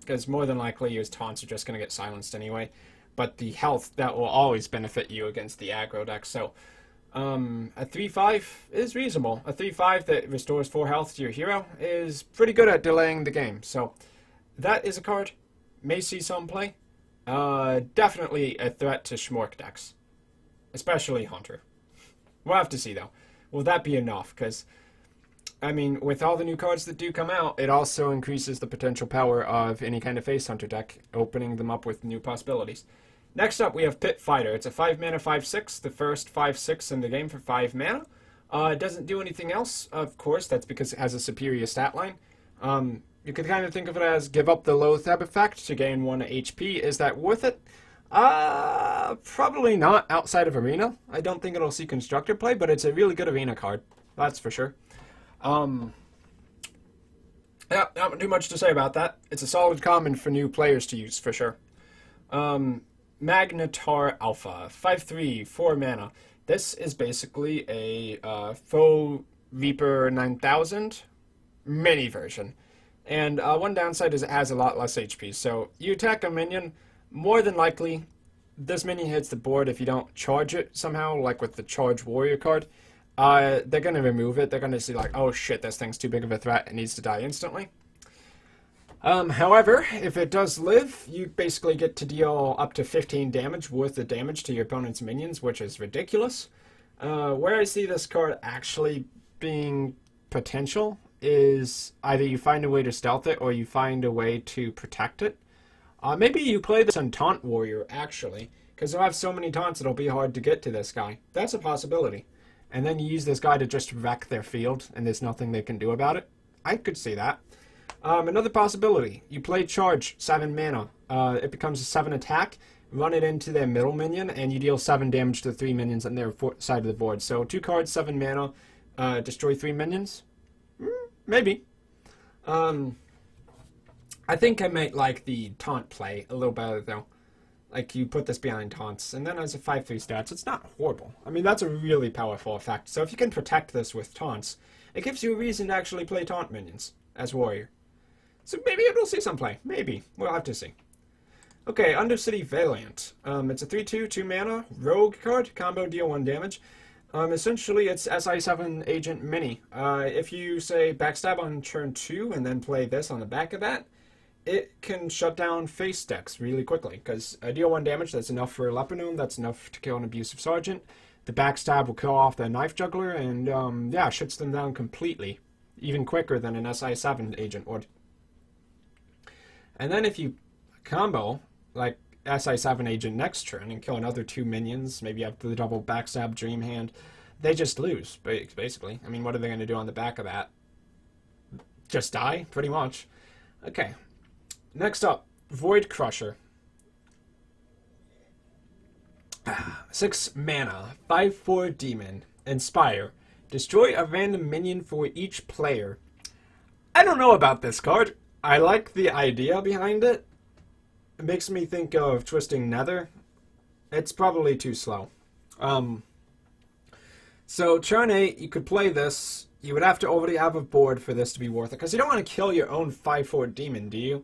Because more than likely, his taunts are just going to get silenced anyway. But the health, that will always benefit you against the aggro deck. So, a 3/5 is reasonable. A 3/5 that restores 4 health to your hero is pretty good at delaying the game. So, that is a card. May see some play. Definitely a threat to Schmork decks. Especially Hunter. We'll have to see, though. Will that be enough? Because, I mean, with all the new cards that do come out, it also increases the potential power of any kind of Face Hunter deck, opening them up with new possibilities. Next up, we have Pit Fighter. It's a 5 mana, 5/6, the first 5/6 in the game for 5 mana. It doesn't do anything else, of course. That's because it has a superior stat line. You could kind of think of it as give up the Loatheb effect to gain 1 HP. Is that worth it? Probably not outside of Arena. I don't think it'll see Constructor play, but it's a really good Arena card. That's for sure. Yeah, not too much to say about that. It's a solid common for new players to use, for sure. Magnetar Alpha, 5/3, 4 mana. This is basically a Foe Reaper 9000 mini version. And one downside is it has a lot less HP. So you attack a minion, more than likely, this minion hits the board if you don't charge it somehow, like with the Charge Warrior card. They're going to remove it. They're going to see like, oh shit, this thing's too big of a threat. It needs to die instantly. However, if it does live, you basically get to deal up to 15 damage worth of damage to your opponent's minions, which is ridiculous. Where I see this card actually being potential is either you find a way to stealth it or you find a way to protect it. Maybe you play this on Taunt Warrior, actually, because they'll have so many taunts it'll be hard to get to this guy. That's a possibility. And then you use this guy to just wreck their field, and there's nothing they can do about it. I could see that. Another possibility, you play Charge, 7 mana. It becomes a 7 attack, run it into their middle minion, and you deal 7 damage to 3 minions on their side of the board. So 2 cards, 7 mana, destroy 3 minions? Maybe. I think I might like the taunt play a little better, though. Like, you put this behind taunts, and then as a 5-3 stats, it's not horrible. I mean, that's a really powerful effect. So if you can protect this with taunts, it gives you a reason to actually play taunt minions as warrior. So maybe it'll see some play. Maybe. We'll have to see. Okay, Undercity Valiant. It's a 3/2, 2 mana, rogue card, combo deal 1 damage. Essentially, it's SI7 Agent Mini. If you, say, backstab on turn 2 and then play this on the back of that, it can shut down face decks really quickly, because deal 1 damage, that's enough for a Lepernoon, that's enough to kill an Abusive Sergeant. The backstab will kill off the Knife Juggler, and yeah, shuts them down completely, even quicker than an SI7 agent would. And then if you combo, like SI7 agent next turn, and kill another 2 minions, maybe have the double backstab Dream Hand, they just lose, basically. I mean, what are they going to do on the back of that? Just die, pretty much. Okay. Next up, Void Crusher. 6 mana, 5/4 demon, Inspire. Destroy a random minion for each player. I don't know about this card. I like the idea behind it. It makes me think of Twisting Nether. It's probably too slow. So turn 8, you could play this. You would have to already have a board for this to be worth it, because you don't want to kill your own 5/4 demon, do you?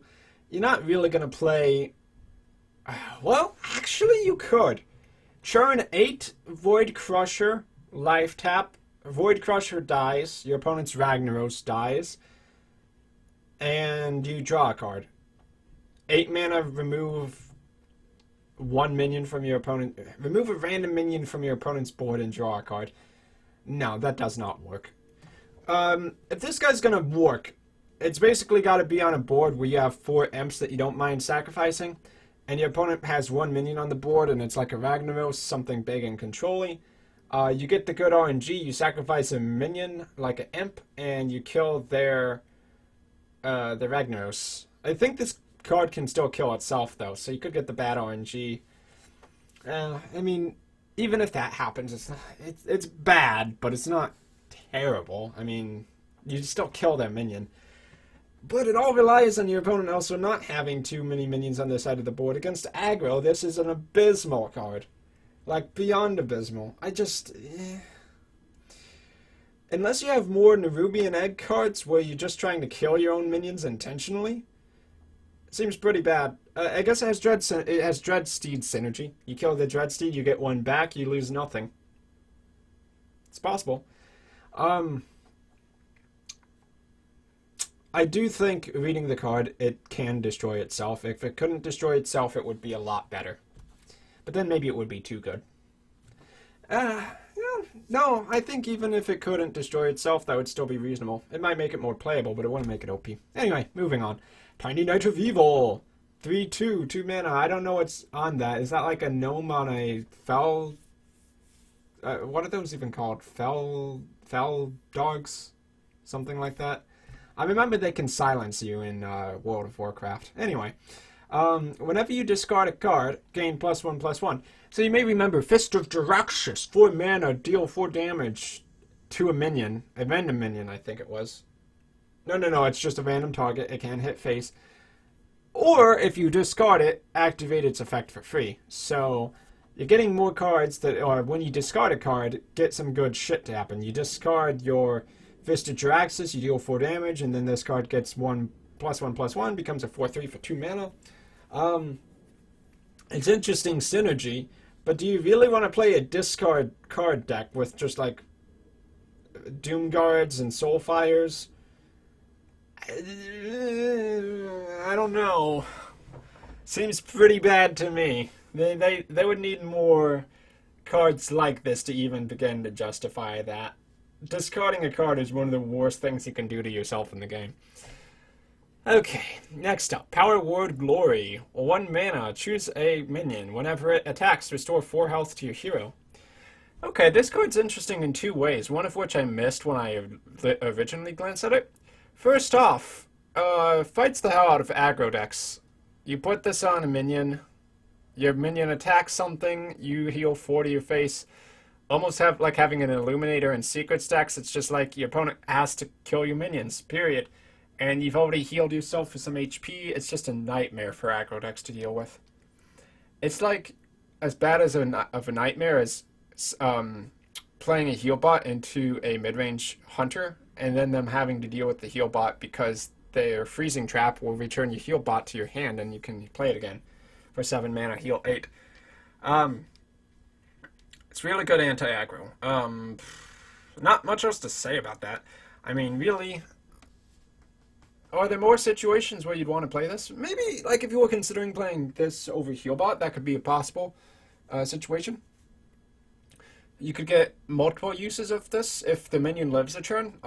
You're not really going to play... Well, actually you could. Turn 8, Void Crusher, life tap. Void Crusher dies. Your opponent's Ragnaros dies. And you draw a card. 8 mana, remove 1 minion from your opponent. Remove a random minion from your opponent's board and draw a card. No, that does not work. If this guy's going to work, it's basically got to be on a board where you have 4 imps that you don't mind sacrificing, and your opponent has 1 minion on the board, and it's like a Ragnaros, something big and controlling. You get the good RNG, you sacrifice a minion, like an imp, and you kill their Ragnaros. I think this card can still kill itself, though, so you could get the bad RNG. I mean, even if that happens, it's bad, but it's not terrible. I mean, you still kill their minion. But it all relies on your opponent also not having too many minions on their side of the board. Against aggro, this is an abysmal card. Like, beyond abysmal. Unless you have more Nerubian Egg cards where you're just trying to kill your own minions intentionally, it seems pretty bad. I guess it has Dreadsteed synergy. You kill the Dreadsteed, you get 1 back, you lose nothing. It's possible. I do think, reading the card, it can destroy itself. If it couldn't destroy itself, it would be a lot better. But then maybe it would be too good. No, I think even if it couldn't destroy itself, that would still be reasonable. It might make it more playable, but it wouldn't make it OP. Anyway, moving on. Tiny Knight of Evil. 3/2, 2 mana. I don't know what's on that. Is that like a gnome on a fell... what are those even called? Fell dogs? Something like that? I remember they can silence you in World of Warcraft. Anyway, whenever you discard a card, gain +1/+1. So you may remember Fist of Jaraxxus, 4 mana, deal 4 damage to a minion. A random minion, I think it was. No, it's just a random target. It can hit face. Or, if you discard it, activate its effect for free. So, you're getting more cards that, or when you discard a card, get some good shit to happen. You discard your Fist of Jaraxxus, you deal 4 damage, and then this card gets 1 +1/+1 becomes a 4/3 for 2 mana. It's interesting synergy, but do you really want to play a discard card deck with just like Doom Guards and Soulfires? I don't know. Seems pretty bad to me. They would need more cards like this to even begin to justify that. Discarding a card is one of the worst things you can do to yourself in the game. Okay, next up, Power Word Glory. 1 mana, choose a minion. Whenever it attacks, restore 4 health to your hero. Okay, this card's interesting in 2 ways, one of which I missed when I originally glanced at it. First off, fights the hell out of aggro decks. You put this on a minion, your minion attacks something, you heal 4 to your face. Almost have like having an Illuminator in secret stacks. It's just like your opponent has to kill your minions, period. And you've already healed yourself for some HP. It's just a nightmare for aggro decks to deal with. It's like as bad as of a nightmare as playing a heal bot into a mid-range hunter, and then them having to deal with the heal bot because their freezing trap will return your heal bot to your hand, and you can play it again for 7 mana, heal 8. It's really good anti-aggro. Not much else to say about that. I mean, really, are there more situations where you'd want to play this? Maybe, like, if you were considering playing this over Healbot, that could be a possible situation. You could get multiple uses of this. If the minion lives a turn,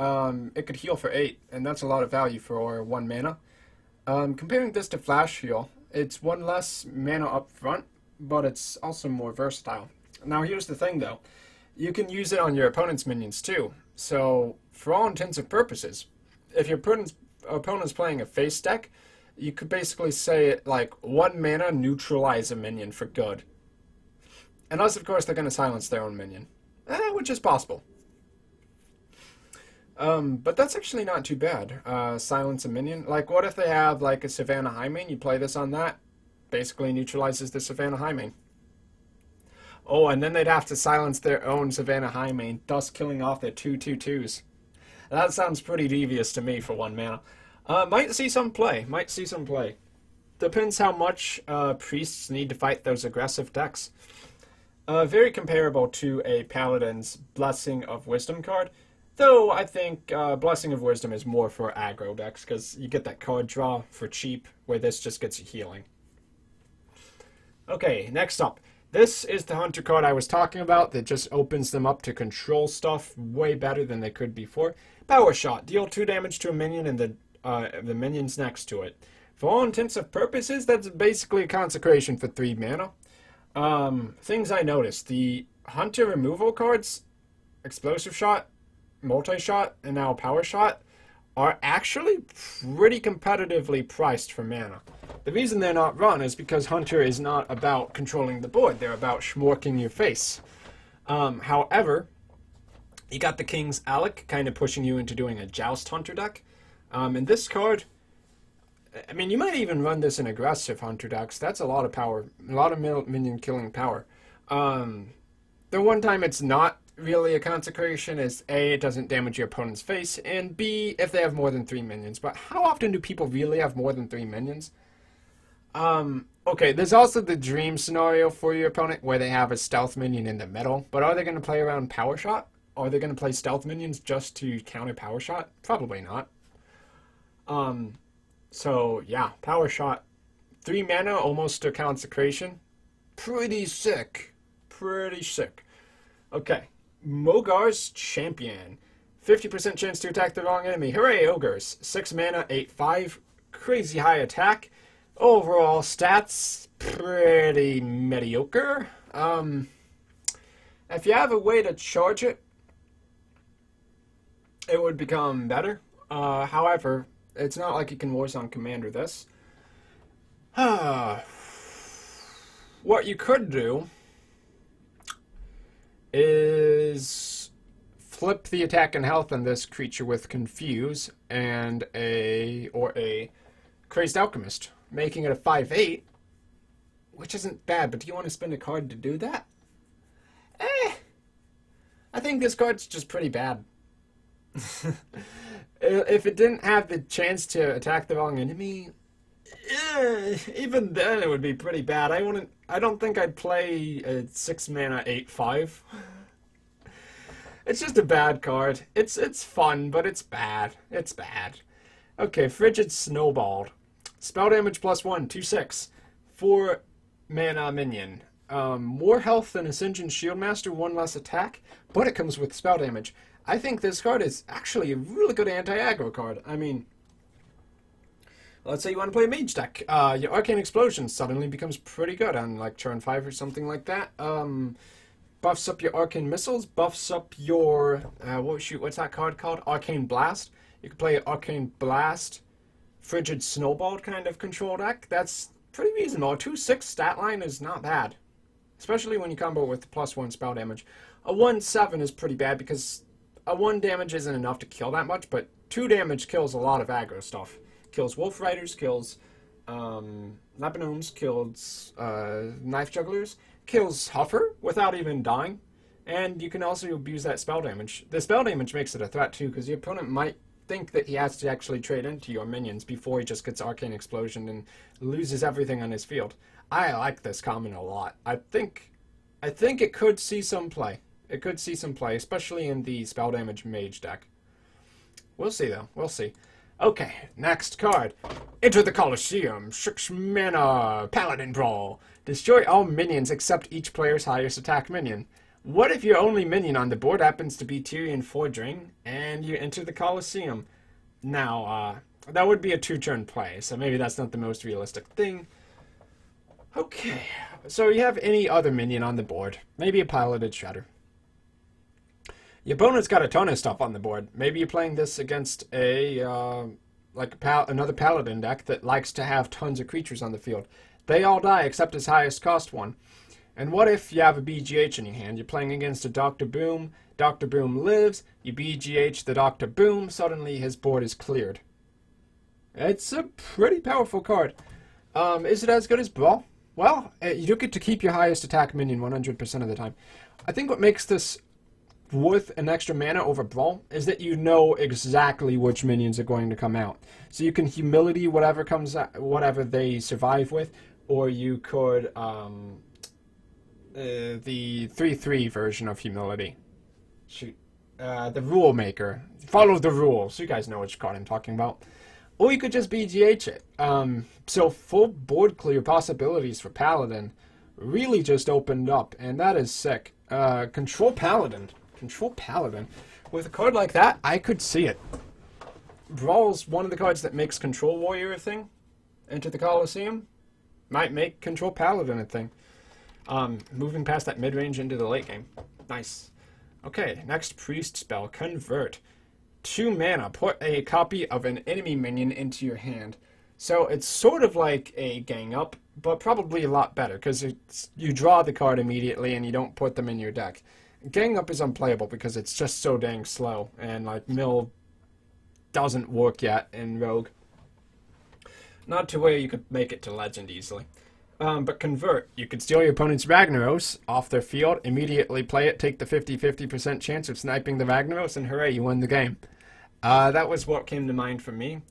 it could heal for 8, and that's a lot of value for 1 mana. Comparing this to Flash Heal, it's 1 less mana up front, but it's also more versatile. Now, here's the thing, though. You can use it on your opponent's minions, too. So, for all intents and purposes, if your opponent's playing a face deck, you could basically say, like, 1 mana, neutralize a minion for good. Unless, of course, they're going to silence their own minion. Which is possible. But that's actually not too bad. Silence a minion. Like, what if they have, like, a Savannah Highmane? You play this on that. Basically neutralizes the Savannah Highmane. Oh, and then they'd have to silence their own Savannah Highmane, thus killing off their 2/2/2s. That sounds pretty devious to me for 1 mana. Might see some play. Depends how much priests need to fight those aggressive decks. Very comparable to a Paladin's Blessing of Wisdom card. Though I think Blessing of Wisdom is more for aggro decks, because you get that card draw for cheap, where this just gets you healing. Okay, next up. This is the Hunter card I was talking about that just opens them up to control stuff way better than they could before. Power Shot. Deal 2 damage to a minion and the minions next to it. For all intents and purposes, that's basically a Consecration for 3 mana. Things I noticed. The Hunter removal cards, Explosive Shot, Multi-Shot, and now Power Shot, are actually pretty competitively priced for mana. The reason they're not run is because Hunter is not about controlling the board. They're about schmorking your face. However, you got the King's Alec kind of pushing you into doing a Joust Hunter deck. And this card, I mean, you might even run this in aggressive Hunter decks. That's a lot of power, a lot of minion killing power. The one time it's not really a Consecration is A, it doesn't damage your opponent's face, and B, if they have more than 3 minions. But how often do people really have more than 3 minions? Okay, there's also the dream scenario for your opponent where they have a stealth minion in the middle, but are they going to play around Power Shot? Are they going to play stealth minions just to counter Power Shot? Probably not. So yeah, Power Shot. 3 mana, almost a Consecration. Pretty sick. Okay, Mogar's Champion. 50% chance to attack the wrong enemy. Hooray, Ogres. 6 mana, 8/5. Crazy high attack. Overall stats, pretty mediocre. If you have a way to charge it, it would become better. However, it's not like you can Warzone Commander this. What you could do is flip the attack and health on this creature with Confuse and a Crazed Alchemist, making it a 5/8, which isn't bad, but do you want to spend a card to do that? I think this card's just pretty bad. If it didn't have the chance to attack the wrong enemy, even then it would be pretty bad. I don't think I'd play a 6 mana 8/5. It's just a bad card. It's fun, but it's bad. It's bad. Okay, Frigid Snowballed. Spell damage +1, 2/6. 4 mana minion. More health than Ascension Shieldmaster, 1 less attack, but it comes with spell damage. I think this card is actually a really good anti-aggro card. I mean, let's say you want to play a mage deck. Your Arcane Explosion suddenly becomes pretty good on like turn 5 or something like that. Buffs up your Arcane Missiles, buffs up your, what's that card called? Arcane Blast. You can play Arcane Blast, Frigid Snowballed kind of control deck. That's pretty reasonable. A 2/6 stat line is not bad, especially when you combo with the +1 spell damage. A 1/7 is pretty bad because a 1 damage isn't enough to kill that much, but 2 damage kills a lot of aggro stuff. Kills Wolf Riders, kills Lebanons, kills Knife Jugglers, kills Huffer without even dying, and you can also abuse that spell damage. The spell damage makes it a threat too, because your opponent might think that he has to actually trade into your minions before he just gets Arcane Explosion and loses everything on his field. I like this common a lot. I think it could see some play. It could see some play, especially in the spell damage mage deck. We'll see though. We'll see. Okay, next card. Enter the Colosseum. 6 mana Paladin Brawl. Destroy all minions except each player's highest attack minion. What if your only minion on the board happens to be Tyrion Fordring, and you enter the Colosseum? Now, that would be a 2-turn play, so maybe that's not the most realistic thing. Okay, so you have any other minion on the board. Maybe a Piloted Shredder. Your opponent's got a ton of stuff on the board. Maybe you're playing this against another Paladin deck that likes to have tons of creatures on the field. They all die except his highest cost one. And what if you have a BGH in your hand? You're playing against a Dr. Boom. Dr. Boom lives. You BGH the Dr. Boom. Suddenly his board is cleared. It's a pretty powerful card. Is it as good as Brawl? Well, you do get to keep your highest attack minion 100% of the time. I think what makes this worth an extra mana over Brawl is that you know exactly which minions are going to come out. So you can Humility whatever comes out, whatever they survive with, or you could the 3/3 version of Humility. Shoot, the Rule Maker. Follow the rules. You guys know which card I'm talking about. Or you could just BGH it. So full board clear possibilities for Paladin really just opened up, and that is sick. Control Paladin. Control Paladin. With a card like that, I could see it. Brawl's one of the cards that makes Control Warrior a thing. Enter the Colosseum might make Control Paladin a thing. Moving past that mid-range into the late game. Nice. Okay, next Priest spell. Convert. 2 mana. Put a copy of an enemy minion into your hand. So it's sort of like a Gang Up, but probably a lot better, because you draw the card immediately and you don't put them in your deck. Gang Up is unplayable because it's just so dang slow, and like Mill doesn't work yet in Rogue. Not to where you could make it to Legend easily. But Convert. You could steal your opponent's Ragnaros off their field, immediately play it, take the 50% chance of sniping the Ragnaros, and hooray, you win the game. That was what came to mind for me.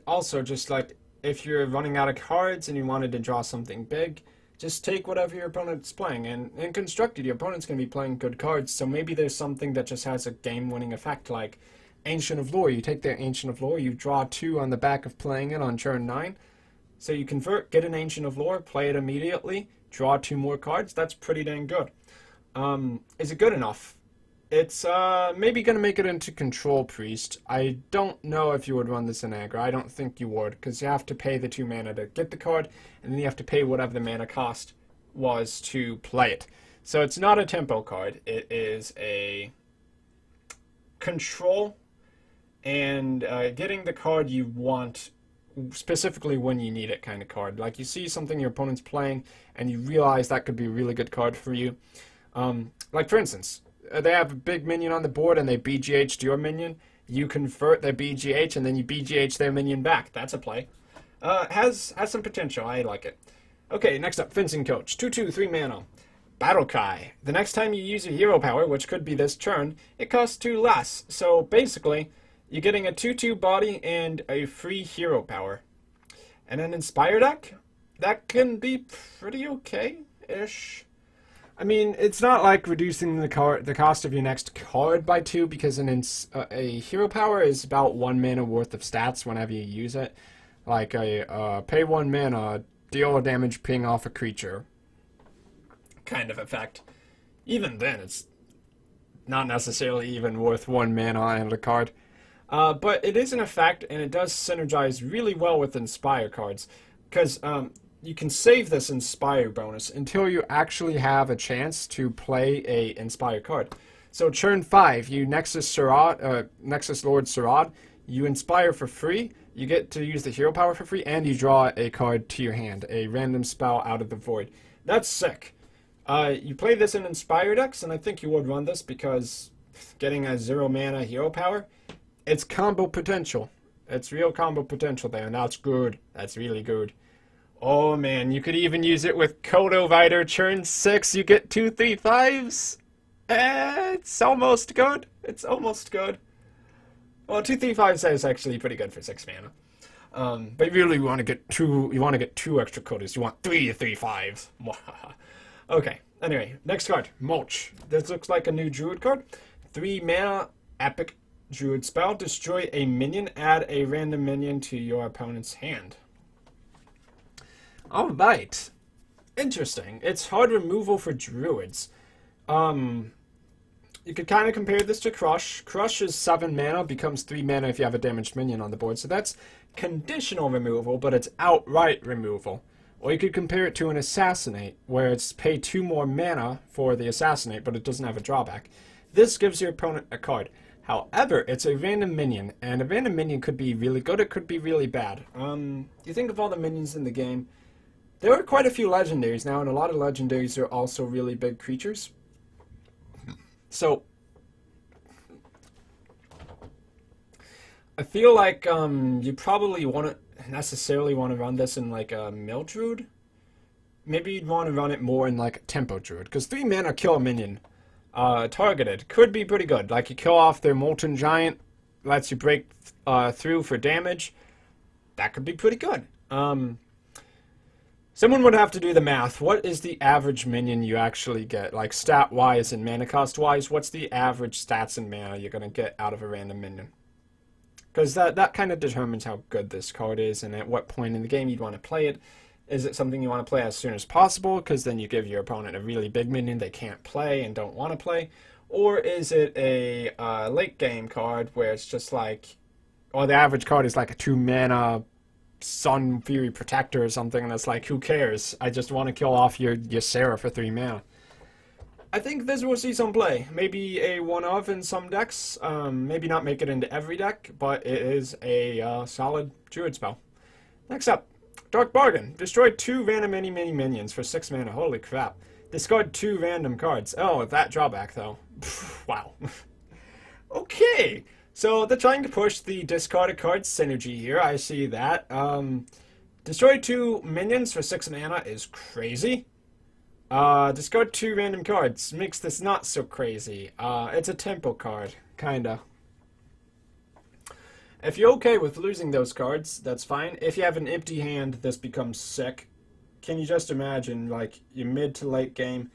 Also, just like, if you're running out of cards and you wanted to draw something big, just take whatever your opponent's playing. And in Constructed, your opponent's going to be playing good cards, so maybe there's something that just has a game-winning effect, like Ancient of Lore. You take their Ancient of Lore, you draw 2 on the back of playing it on turn 9. So you convert, get an Ancient of Lore, play it immediately, draw 2 more cards. That's pretty dang good. Is it good enough? It's maybe going to make it into Control Priest. I don't know if you would run this in aggro. I don't think you would, because you have to pay the 2 mana to get the card, and then you have to pay whatever the mana cost was to play it. So it's not a tempo card. It is a control and getting the card you want specifically when you need it kind of card. Like, you see something your opponent's playing and you realize that could be a really good card for you. Like, for instance, they have a big minion on the board and they BGH'd your minion. You convert their BGH and then you BGH their minion back. That's a play. Has some potential. I like it. Okay, next up, Fencing Coach. 2/2, 3 mana. Battle Cry. The next time you use a hero power, which could be this turn, it costs 2 less. So basically, you're getting a 2/2 body and a free hero power. And an Inspire deck? That can be pretty okay-ish. I mean, it's not like reducing the cost of your next card by 2, because a hero power is about 1 mana worth of stats whenever you use it. Like a pay 1 mana, deal a damage ping off a creature kind of effect. Even then, it's not necessarily even worth 1 mana on a card. But it is an effect, and it does synergize really well with Inspire cards, because you can save this Inspire bonus until you actually have a chance to play a Inspire card. So turn 5, you Nexus Lord Sirad, you Inspire for free, you get to use the hero power for free, and you draw a card to your hand, a random spell out of the void. That's sick. You play this in Inspire decks, and I think you would run this because getting a 0 mana hero power, it's combo potential. It's real combo potential there, and that's good. That's really good. Oh man, you could even use it with Kodo Rider. Turn 6, you get 2/3/5s. It's almost good. It's almost good. Well, 2/3/5s is actually pretty good for 6 mana. But you really want to get 2. You want to get 2 extra Kodos. You want 3/3/5s. Okay. Anyway, next card, Mulch. This looks like a new Druid card. 3 mana, epic Druid spell. Destroy a minion. Add a random minion to your opponent's hand. Alright. Interesting. It's hard removal for Druids. You could kind of compare this to Crush. Crush is 7 mana, becomes 3 mana if you have a damaged minion on the board. So that's conditional removal, but it's outright removal. Or you could compare it to an Assassinate, where it's pay 2 more mana for the Assassinate, but it doesn't have a drawback. This gives your opponent a card. However, it's a random minion, and a random minion could be really good, it could be really bad. You think of all the minions in the game. There are quite a few legendaries now, and a lot of legendaries are also really big creatures. So, I feel like you probably wouldn't necessarily want to run this in like a Mill Druid. Maybe you'd want to run it more in like a Tempo Druid, because 3 mana kill a minion targeted could be pretty good. Like you kill off their Molten Giant, lets you break through for damage. That could be pretty good. Someone would have to do the math. What is the average minion you actually get? Like stat-wise and mana cost-wise, what's the average stats and mana you're going to get out of a random minion? Because that kind of determines how good this card is and at what point in the game you'd want to play it. Is it something you want to play as soon as possible, because then you give your opponent a really big minion they can't play and don't want to play? Or is it a late game card where it's just like, or the average card is like a 2 mana Sun Fury Protector or something, and it's like, who cares? I just want to kill off your Sarah for 3 mana. I think this will see some play. Maybe a one-of in some decks. Maybe not make it into every deck, but it is a solid Druid spell. Next up, Dark Bargain. Destroy 2 random mini minions for 6 mana. Holy crap. Discard 2 random cards. Oh, that drawback, though. Wow. Okay. So they're trying to push the discarded cards synergy here. I see that. Destroy 2 minions for 6 mana is crazy. Discard 2 random cards makes this not so crazy. It's a tempo card, kinda. If you're okay with losing those cards, that's fine. If you have an empty hand, this becomes sick. Can you just imagine, like, you're mid to late game,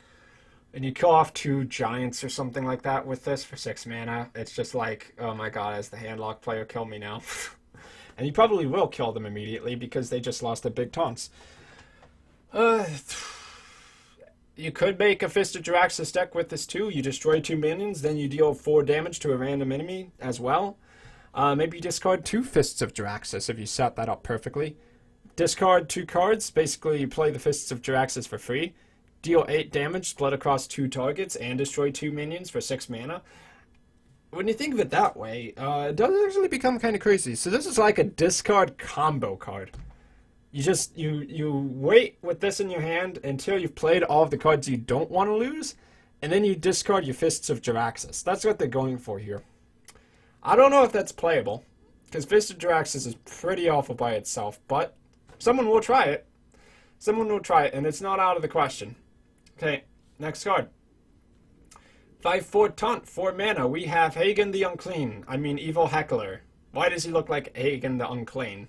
and you kill off 2 giants or something like that with this for 6 mana? It's just like, oh my god, as the handlock player, kill me now. And you probably will kill them immediately because they just lost their big taunts. You could make a Fist of Jaraxxus deck with this too. You destroy 2 minions, then you deal 4 damage to a random enemy as well. Maybe you discard 2 Fists of Jaraxxus if you set that up perfectly. Discard 2 cards. Basically, you play the Fists of Jaraxxus for free. Deal 8 damage, split across 2 targets, and destroy 2 minions for 6 mana. When you think of it that way, it does actually become kind of crazy. So this is like a discard combo card. You just, you wait with this in your hand until you've played all of the cards you don't want to lose, and then you discard your Fists of Jaraxxus. That's what they're going for here. I don't know if that's playable, because Fist of Jaraxxus is pretty awful by itself, but someone will try it. Someone will try it, and it's not out of the question. Okay, Next card. 5/4 Taunt, 4 mana. We have Hagen the Unclean. I mean, Evil Heckler. Why does he look like Hagen the Unclean?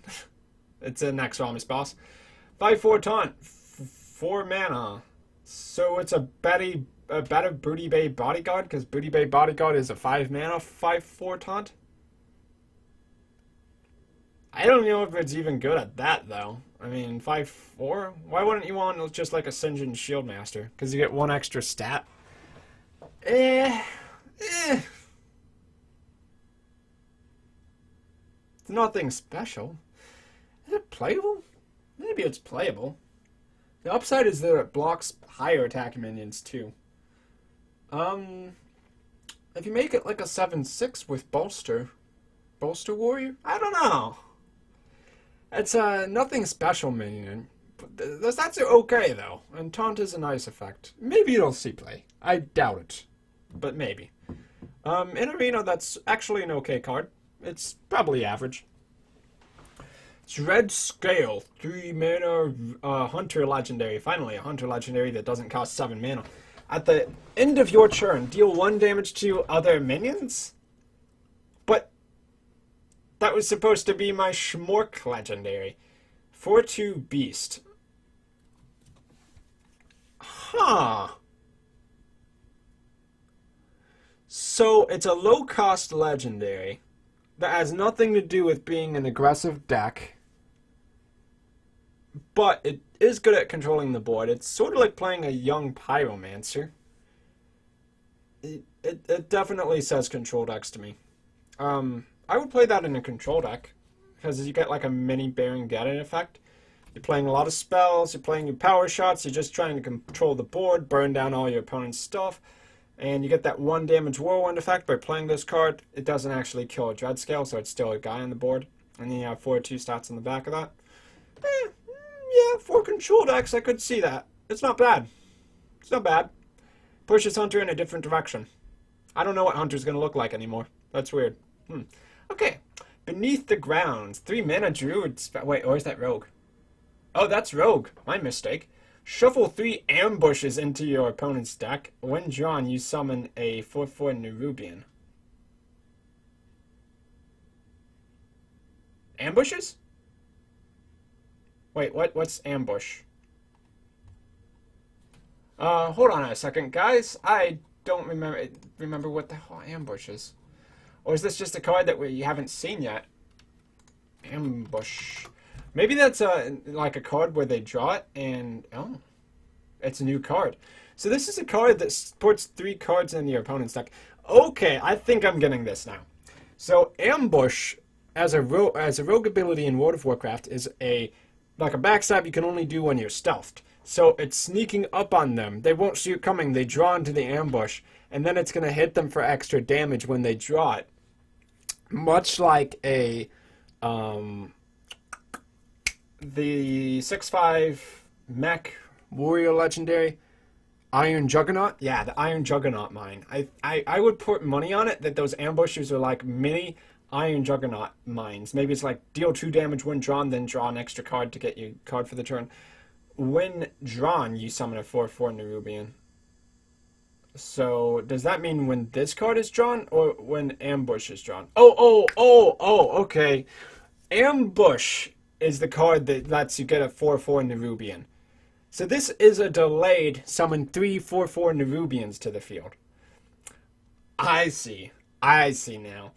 It's a Naxxramas boss. 5/4 Taunt, 4 mana. So it's a better Booty Bay Bodyguard, because Booty Bay Bodyguard is a 5 mana 5/4 Taunt. I don't know if it's even good at that, though. I mean, 5/4? Why wouldn't you want just like a Sinjin Shieldmaster? Because you get 1 extra stat. It's nothing special. Is it playable? Maybe it's playable. The upside is that it blocks higher attack minions, too. If you make it like a 7/6 with Bolster Warrior? I don't know. It's nothing special minion. The stats are okay, though. And Taunt is a nice effect. Maybe it'll see play. I doubt it. But maybe. In Arena, that's actually an okay card. It's probably average. Dread Scale. 3 mana Hunter Legendary. Finally, a Hunter Legendary that doesn't cost 7 mana. At the end of your turn, deal 1 damage to other minions? But that was supposed to be my Schmork Legendary. 4/2 Beast. Huh. So, it's a low-cost legendary that has nothing to do with being an aggressive deck, but it is good at controlling the board. It's sort of like playing a young Pyromancer. It definitely says control decks to me. I would play that in a control deck, because you get like a mini Baron Geddon effect. You're playing a lot of spells, you're playing your power shots, you're just trying to control the board, burn down all your opponent's stuff, and you get that 1 damage Whirlwind effect by playing this card. It doesn't actually kill a Dread Scale, so it's still a guy on the board. And then you have 4/2 stats on the back of that. Yeah, for control decks, I could see that. It's not bad. It's not bad. Pushes Hunter in a different direction. I don't know what Hunter's going to look like anymore. That's weird. Okay. Beneath the Grounds. 3 mana Druid. Wait, or is that Rogue? Oh, that's Rogue. My mistake. Shuffle 3 ambushes into your opponent's deck. When drawn, you summon a 4/4 Nerubian. Ambushes? Wait, what's ambush? Hold on a second, guys. I don't remember what the hell ambush is. Or is this just a card that you haven't seen yet? Ambush. Maybe that's like a card where they draw it and... Oh. It's a new card. So this is a card that puts 3 cards in your opponent's deck. Okay, I think I'm getting this now. So Ambush, as a rogue ability in World of Warcraft, is like a backstab you can only do when you're stealthed. So it's sneaking up on them. They won't see you coming. They draw into the ambush, and then it's going to hit them for extra damage when they draw it. Much like the 6/5 mech warrior legendary Iron Juggernaut. Yeah, the Iron Juggernaut mine. I would put money on it that those ambushes are like mini Iron Juggernaut mines. Maybe it's like deal 2 damage when drawn, then draw an extra card to get your card for the turn. When drawn, you summon a 4/4 Nerubian. So, does that mean when this card is drawn, or when Ambush is drawn? Oh, okay. Ambush is the card that lets you get a 4/4 Nerubian. So this is a delayed summon 3 4/4 Nerubians to the field. I see now.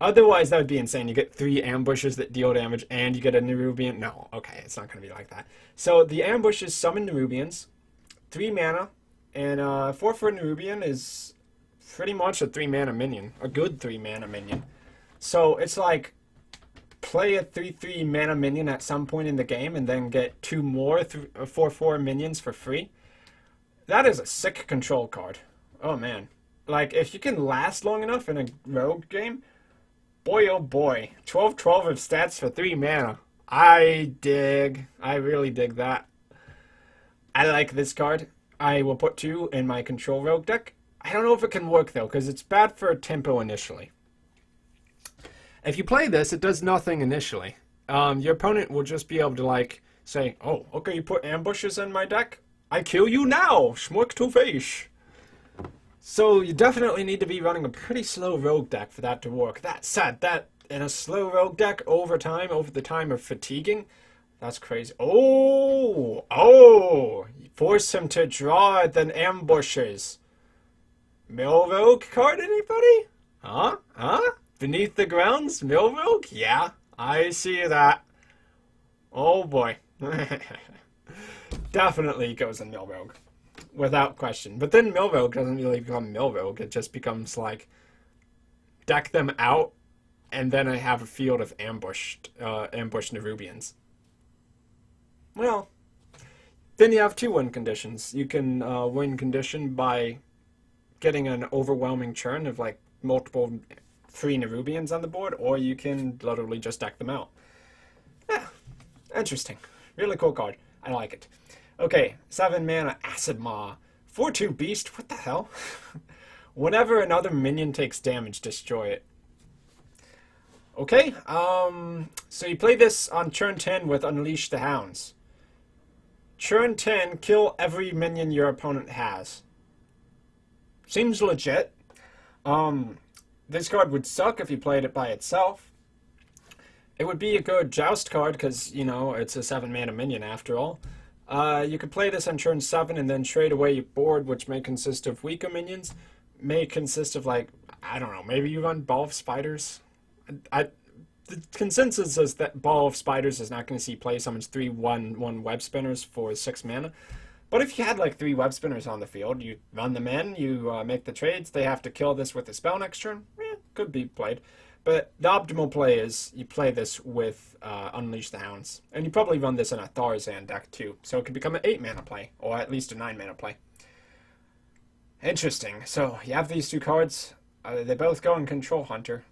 Otherwise, that would be insane. You get 3 ambushes that deal damage, and you get a Nerubian. No, okay, it's not going to be like that. So the ambushes summon Nerubians, 3 mana, and 4/4 Nerubian is pretty much a 3 mana minion, a good 3 mana minion. So it's like play a 3/3 mana minion at some point in the game, and then get 2 more 4/4 minions for free. That is a sick control card. Oh man, like if you can last long enough in a rogue game. Boy, oh boy. 12/12 of stats for 3 mana. I really dig that. I like this card. I will put 2 in my control rogue deck. I don't know if it can work though, because it's bad for tempo initially. If you play this, it does nothing initially. Your opponent will just be able to like say, oh, okay, you put ambushes in my deck? I kill you now! Schmuck to face! So you definitely need to be running a pretty slow rogue deck for that to work. That said, that in a slow rogue deck over the time of fatiguing, that's crazy. Oh! Force him to draw than ambushes. Mill Rogue card, anybody? Huh? Beneath the Grounds? Mill Rogue? Yeah, I see that. Oh boy. Definitely goes in Mill Rogue. Without question. But then Mill Rogue doesn't really become Mill Rogue. It just becomes like deck them out and then I have a field of ambushed Nerubians. Well, then you have two win conditions. You can win condition by getting an overwhelming churn of like multiple free Nerubians on the board, or you can literally just deck them out. Yeah, interesting. Really cool card. I like it. Okay, 7 mana Acid Maw. 4/2 Beast, what the hell? Whenever another minion takes damage, destroy it. Okay, so you play this on turn 10 with Unleash the Hounds. Turn 10, kill every minion your opponent has. Seems legit. This card would suck if you played it by itself. It would be a good Joust card because, you know, it's a 7 mana minion after all. You could play this on turn 7 and then trade away your board, which may consist of weaker minions. May consist of, like, I don't know, maybe you run Ball of Spiders? The consensus is that Ball of Spiders is not going to see play. Summons 3/1/1 web spinners for 6 mana. But if you had like 3 web spinners on the field, you run them in, you make the trades, they have to kill this with a spell next turn. Could be played. But the optimal play is you play this with Unleash the Hounds. And you probably run this in a Tharzan deck too. So it could become an 8 mana play, or at least a 9 mana play. Interesting. So you have these two cards. They both go in Control Hunter.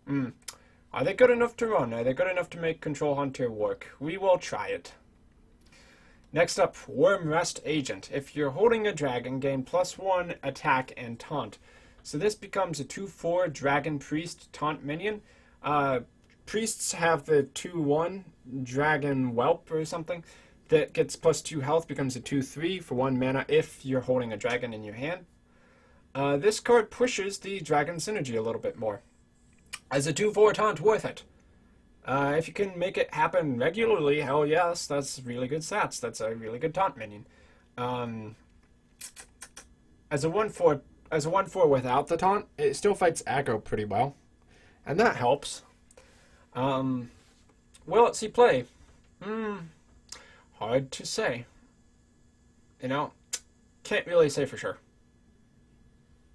Are they good enough to run? Are they good enough to make Control Hunter work? We will try it. Next up, Wyrmrest Agent. If you're holding a dragon, gain +1 attack and taunt. So this becomes a 2/4 Dragon Priest taunt minion. Priests have the 2/1 Dragon Whelp or something that gets +2 health, becomes a 2/3 for 1 mana if you're holding a dragon in your hand. This card pushes the dragon synergy a little bit more. As a 2/4 taunt, worth it. If you can make it happen regularly, hell yes, that's really good stats. That's a really good taunt minion. As a 1/4 without the taunt, it still fights aggro pretty well. And that helps. Will it see play? Hard to say. You know, can't really say for sure.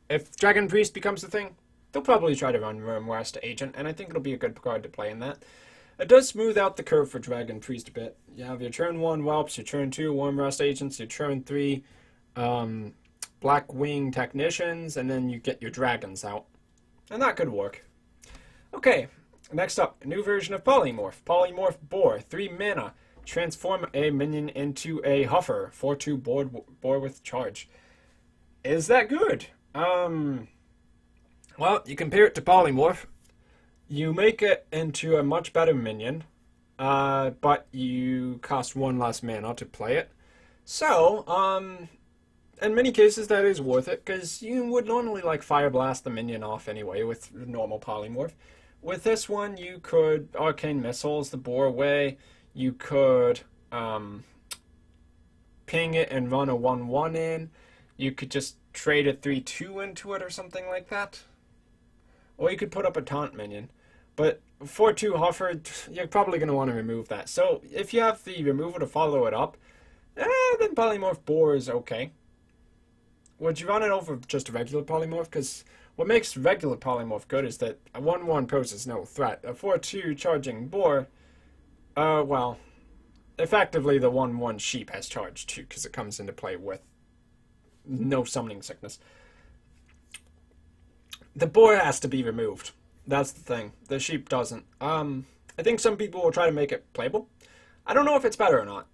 If Dragon Priest becomes the thing, they'll probably try to run Wyrmrest Agent, and I think it'll be a good card to play in that. It does smooth out the curve for Dragon Priest a bit. You have your turn 1 Whelps, your turn 2 Wyrmrest Agents, your turn 3 Blackwing Technicians, and then you get your dragons out. And that could work. Okay, next up, a new version of Polymorph. Polymorph Boar, 3 mana. Transform a minion into a Huffer, 4/2 boar with charge. Is that good? Well, you compare it to Polymorph. You make it into a much better minion, but you cost 1 less mana to play it. So, in many cases that is worth it, because you would normally like Fire Blast the minion off anyway with normal Polymorph. With this one, you could Arcane Missiles the boar away. You could ping it and run a 1/1 in. You could just trade a 3/2 into it or something like that. Or you could put up a taunt minion. But 4/2 Huffer, you're probably going to want to remove that. So if you have the removal to follow it up, then Polymorph Boar is okay. Would you run it over just a regular Polymorph? Because what makes regular Polymorph good is that a 1/1 poses no threat. A 4/2 charging Boar, well, effectively the 1/1 Sheep has charge too, because it comes into play with no summoning sickness. The Boar has to be removed. That's the thing. The Sheep doesn't. I think some people will try to make it playable. I don't know if it's better or not.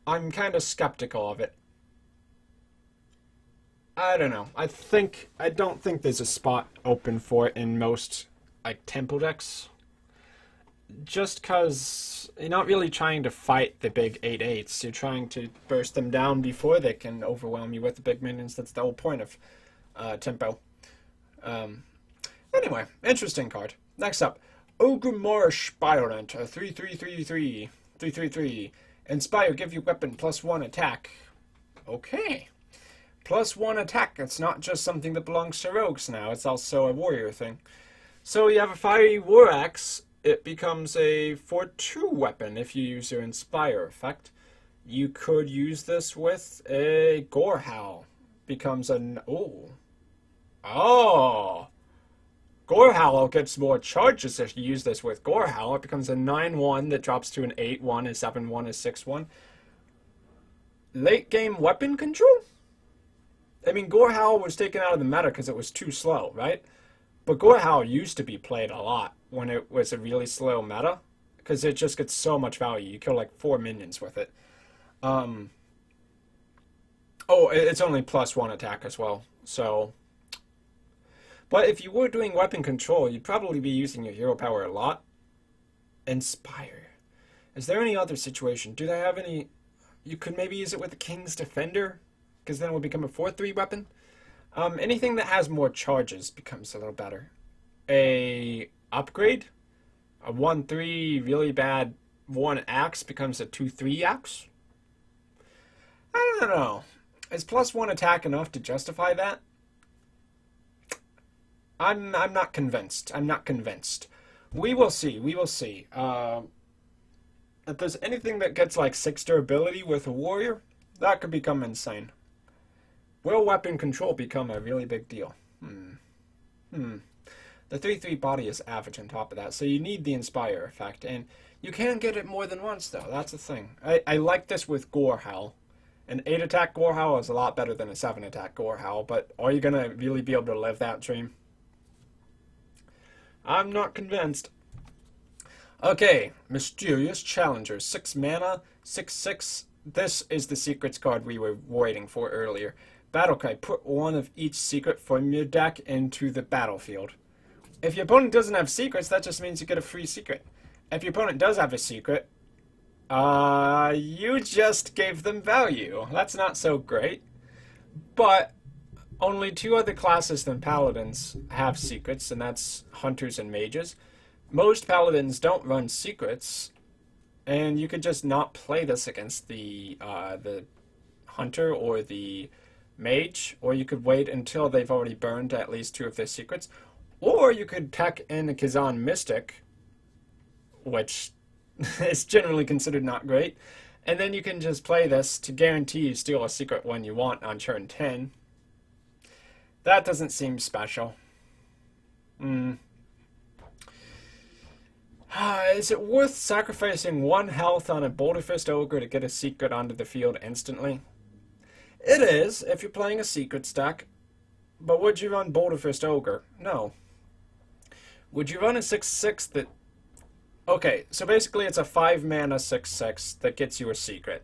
I'm kind of skeptical of it. I don't know. I don't think there's a spot open for it in most like tempo decks. just because you're not really trying to fight the big 8/8s. You're trying to burst them down before they can overwhelm you with the big minions. That's the whole point of tempo. Anyway, interesting card. Next up, Ogrimmar Spirant, a 3/3/3/3, 3/3/3. Inspire, give you weapon +1 attack. Okay. +1 attack. It's not just something that belongs to rogues now. It's also a warrior thing. So you have a Fiery War Axe. It becomes a 4/2 weapon if you use your Inspire effect. You could use this with a Gorehowl. Becomes an... Oh! Gorehowl gets more charges if you use this with Gorehowl. It becomes a 9/1 that drops to an 8/1, a 7/1, a 6/1. Late game weapon control? I mean, Gorehowl was taken out of the meta because it was too slow, right? But Gorehowl used to be played a lot when it was a really slow meta, because it just gets so much value. You kill like 4 minions with it. It's only +1 attack as well, so... But if you were doing weapon control, you'd probably be using your hero power a lot. Inspire. Is there any other situation? Do they have any... You could maybe use it with the King's Defender, because then it would become a 4/3 weapon. Anything that has more charges becomes a little better. A upgrade? A 1/3 really bad 1 axe becomes a 2/3 axe? I don't know. Is +1 attack enough to justify that? I'm not convinced. I'm not convinced. We will see. We will see. If there's anything that gets like 6 durability with a warrior, that could become insane. Will weapon control become a really big deal? The 3/3 body is average on top of that, so you need the Inspire effect, and you can get it more than once though. That's the thing. I like this with Gorehowl. An 8 attack Gorehowl is a lot better than a 7 attack Gorehowl, but are you gonna really be able to live that dream? I'm not convinced. Okay, Mysterious Challenger, 6 mana, 6/6. This is the secrets card we were waiting for earlier. Battlecry, put 1 of each secret from your deck into the battlefield. If your opponent doesn't have secrets, that just means you get a free secret. If your opponent does have a secret, you just gave them value. That's not so great. But only 2 other classes than Paladins have secrets, and that's Hunters and Mages. Most Paladins don't run secrets, and you could just not play this against the Hunter or the Mage, or you could wait until they've already burned at least 2 of their secrets, or you could tech in a Kazan Mystic, which is generally considered not great, and then you can just play this to guarantee you steal a secret when you want on turn 10. That doesn't seem special. Is it worth sacrificing 1 health on a Boulderfist Ogre to get a secret onto the field instantly? It is, if you're playing a secret stack. But would you run Boulderfist Ogre? No. Would you run a 6/6 that... Okay, so basically it's a 5 mana 6/6 that gets you a secret.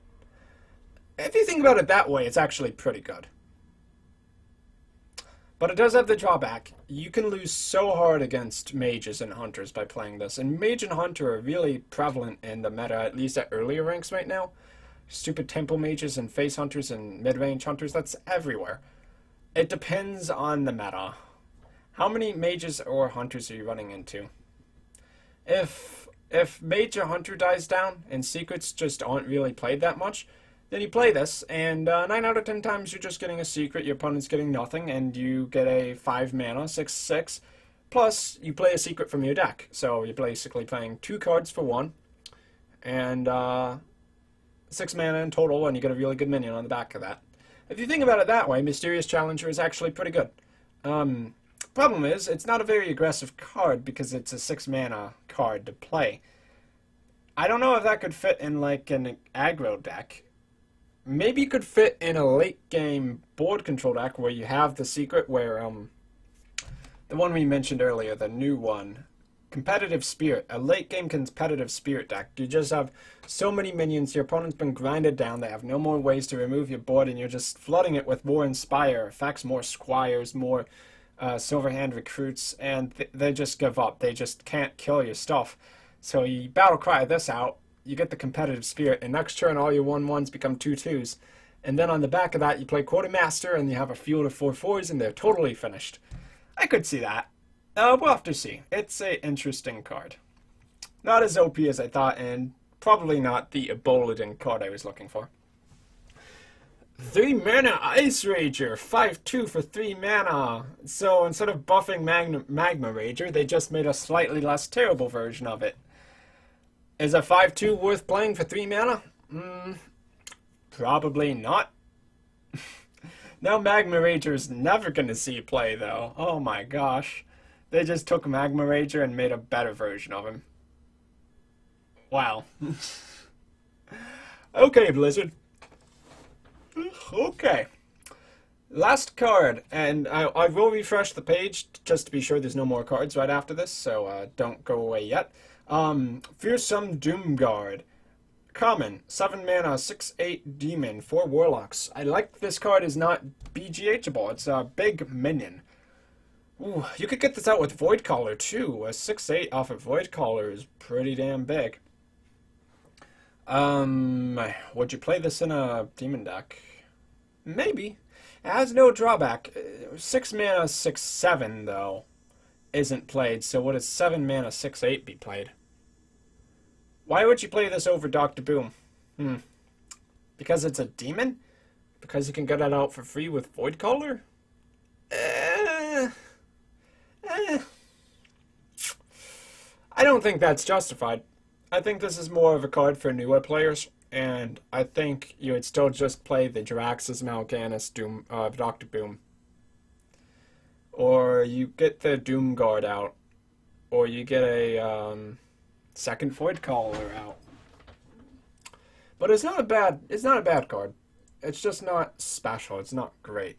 If you think about it that way, it's actually pretty good. But it does have the drawback. You can lose so hard against mages and hunters by playing this. And mage and hunter are really prevalent in the meta, at least at earlier ranks right now. Stupid temple mages and face hunters and mid-range hunters, that's everywhere. It depends on the meta. How many mages or hunters are you running into? If mage or hunter dies down and secrets just aren't really played that much, then you play this, and 9 out of 10 times you're just getting a secret, your opponent's getting nothing, and you get a 5 mana, 6/6, plus you play a secret from your deck. So you're basically playing 2 cards for 1, and 6 mana in total, and you get a really good minion on the back of that. If you think about it that way, Mysterious Challenger is actually pretty good. Problem is, it's not a very aggressive card because it's a 6 mana card to play. I don't know if that could fit in like an aggro deck. Maybe it could fit in a late game board control deck where you have the secret where, the one we mentioned earlier, the new one, Competitive Spirit, a late game competitive spirit deck. You just have so many minions, your opponent's been grinded down, they have no more ways to remove your board, and you're just flooding it with more Inspire effects, more Squires, more Silverhand recruits, and they just give up. They just can't kill your stuff. So you battle cry this out, you get the competitive spirit, and next turn all your 1/1s become 2/2s. And then on the back of that, you play Quartermaster, and you have a field of 4/4s, and they're totally finished. I could see that. We'll have to see. It's an interesting card. Not as OP as I thought, and probably not the Eboladin card I was looking for. 3 mana Ice Rager, 5/2 for 3 mana. So instead of buffing Magma Rager, they just made a slightly less terrible version of it. Is a 5/2 worth playing for 3 mana? Probably not. Now Magma Rager is never going to see play, though. Oh my gosh. They just took Magma Rager and made a better version of him. Wow. Okay, Blizzard. Okay. Last card, and I will refresh the page just to be sure there's no more cards right after this, so don't go away yet. Fearsome Doomguard. Common, 7 mana, 6/8 demon, 4 warlocks. I like this card is not BGHable, it's a big minion. Ooh, you could get this out with Voidcaller too. A 6/8 off of Voidcaller is pretty damn big. Would you play this in a demon deck? Maybe. It has no drawback. 6 mana, 6/7 though isn't played, so would a 7 mana, 6/8 be played? Why would you play this over Dr. Boom? Because it's a demon? Because you can get it out for free with Voidcaller? I don't think that's justified. I think this is more of a card for newer players, and I think you would still just play the Jaraxxus Mal'Ganis Dr. Boom. Or you get the Doomguard out. Or you get a second Voidcaller out. But it's not a bad card. It's just not special. It's not great.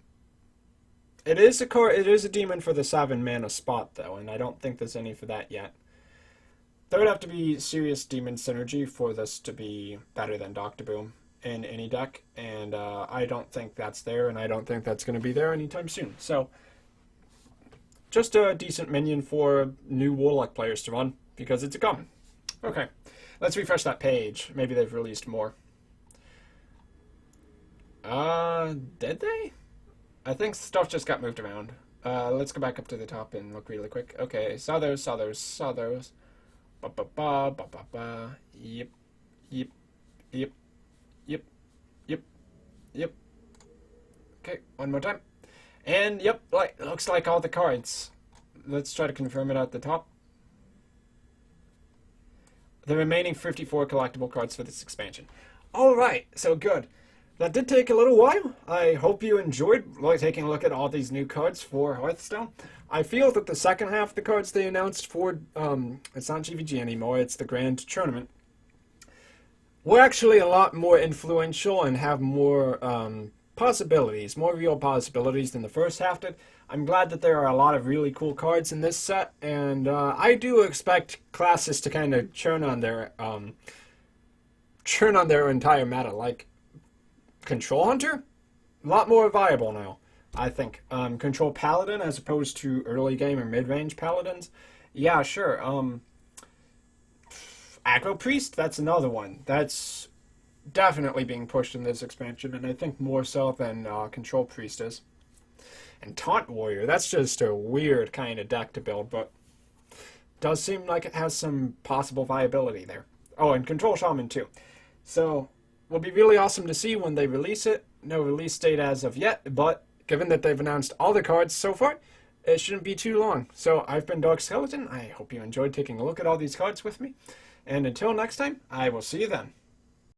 It is a demon for the 7 mana spot though, and I don't think there's any for that yet. There would have to be serious demon synergy for this to be better than Dr. Boom in any deck, and I don't think that's there, and I don't think that's going to be there anytime soon. So, just a decent minion for new Warlock players to run, because it's a common. Okay, let's refresh that page. Maybe they've released more. Did they? I think stuff just got moved around. Let's go back up to the top and look really quick. Okay, saw those. Ba ba ba ba ba ba. Yep. Okay, one more time. And yep, looks like all the cards. Let's try to confirm it at the top. The remaining 54 collectible cards for this expansion. Alright, so good. That did take a little while. I hope you enjoyed taking a look at all these new cards for Hearthstone. I feel that the second half of the cards they announced for, it's not GVG anymore, it's the Grand Tournament, were actually a lot more influential and have more possibilities, more real possibilities than the first half did. I'm glad that there are a lot of really cool cards in this set, and I do expect classes to kind of churn on their entire meta. Like Control Hunter, a lot more viable now, I think. Control Paladin as opposed to early game or mid-range Paladins. Yeah, sure. Aggro Priest, that's another one. That's definitely being pushed in this expansion, and I think more so than Control Priest is. And Taunt Warrior, that's just a weird kind of deck to build, but does seem like it has some possible viability there. Oh, and Control Shaman too. So, will be really awesome to see when they release it. No release date as of yet, but given that they've announced all the cards so far, it shouldn't be too long. So, I've been Dark Skeleton. I hope you enjoyed taking a look at all these cards with me. And until next time, I will see you then.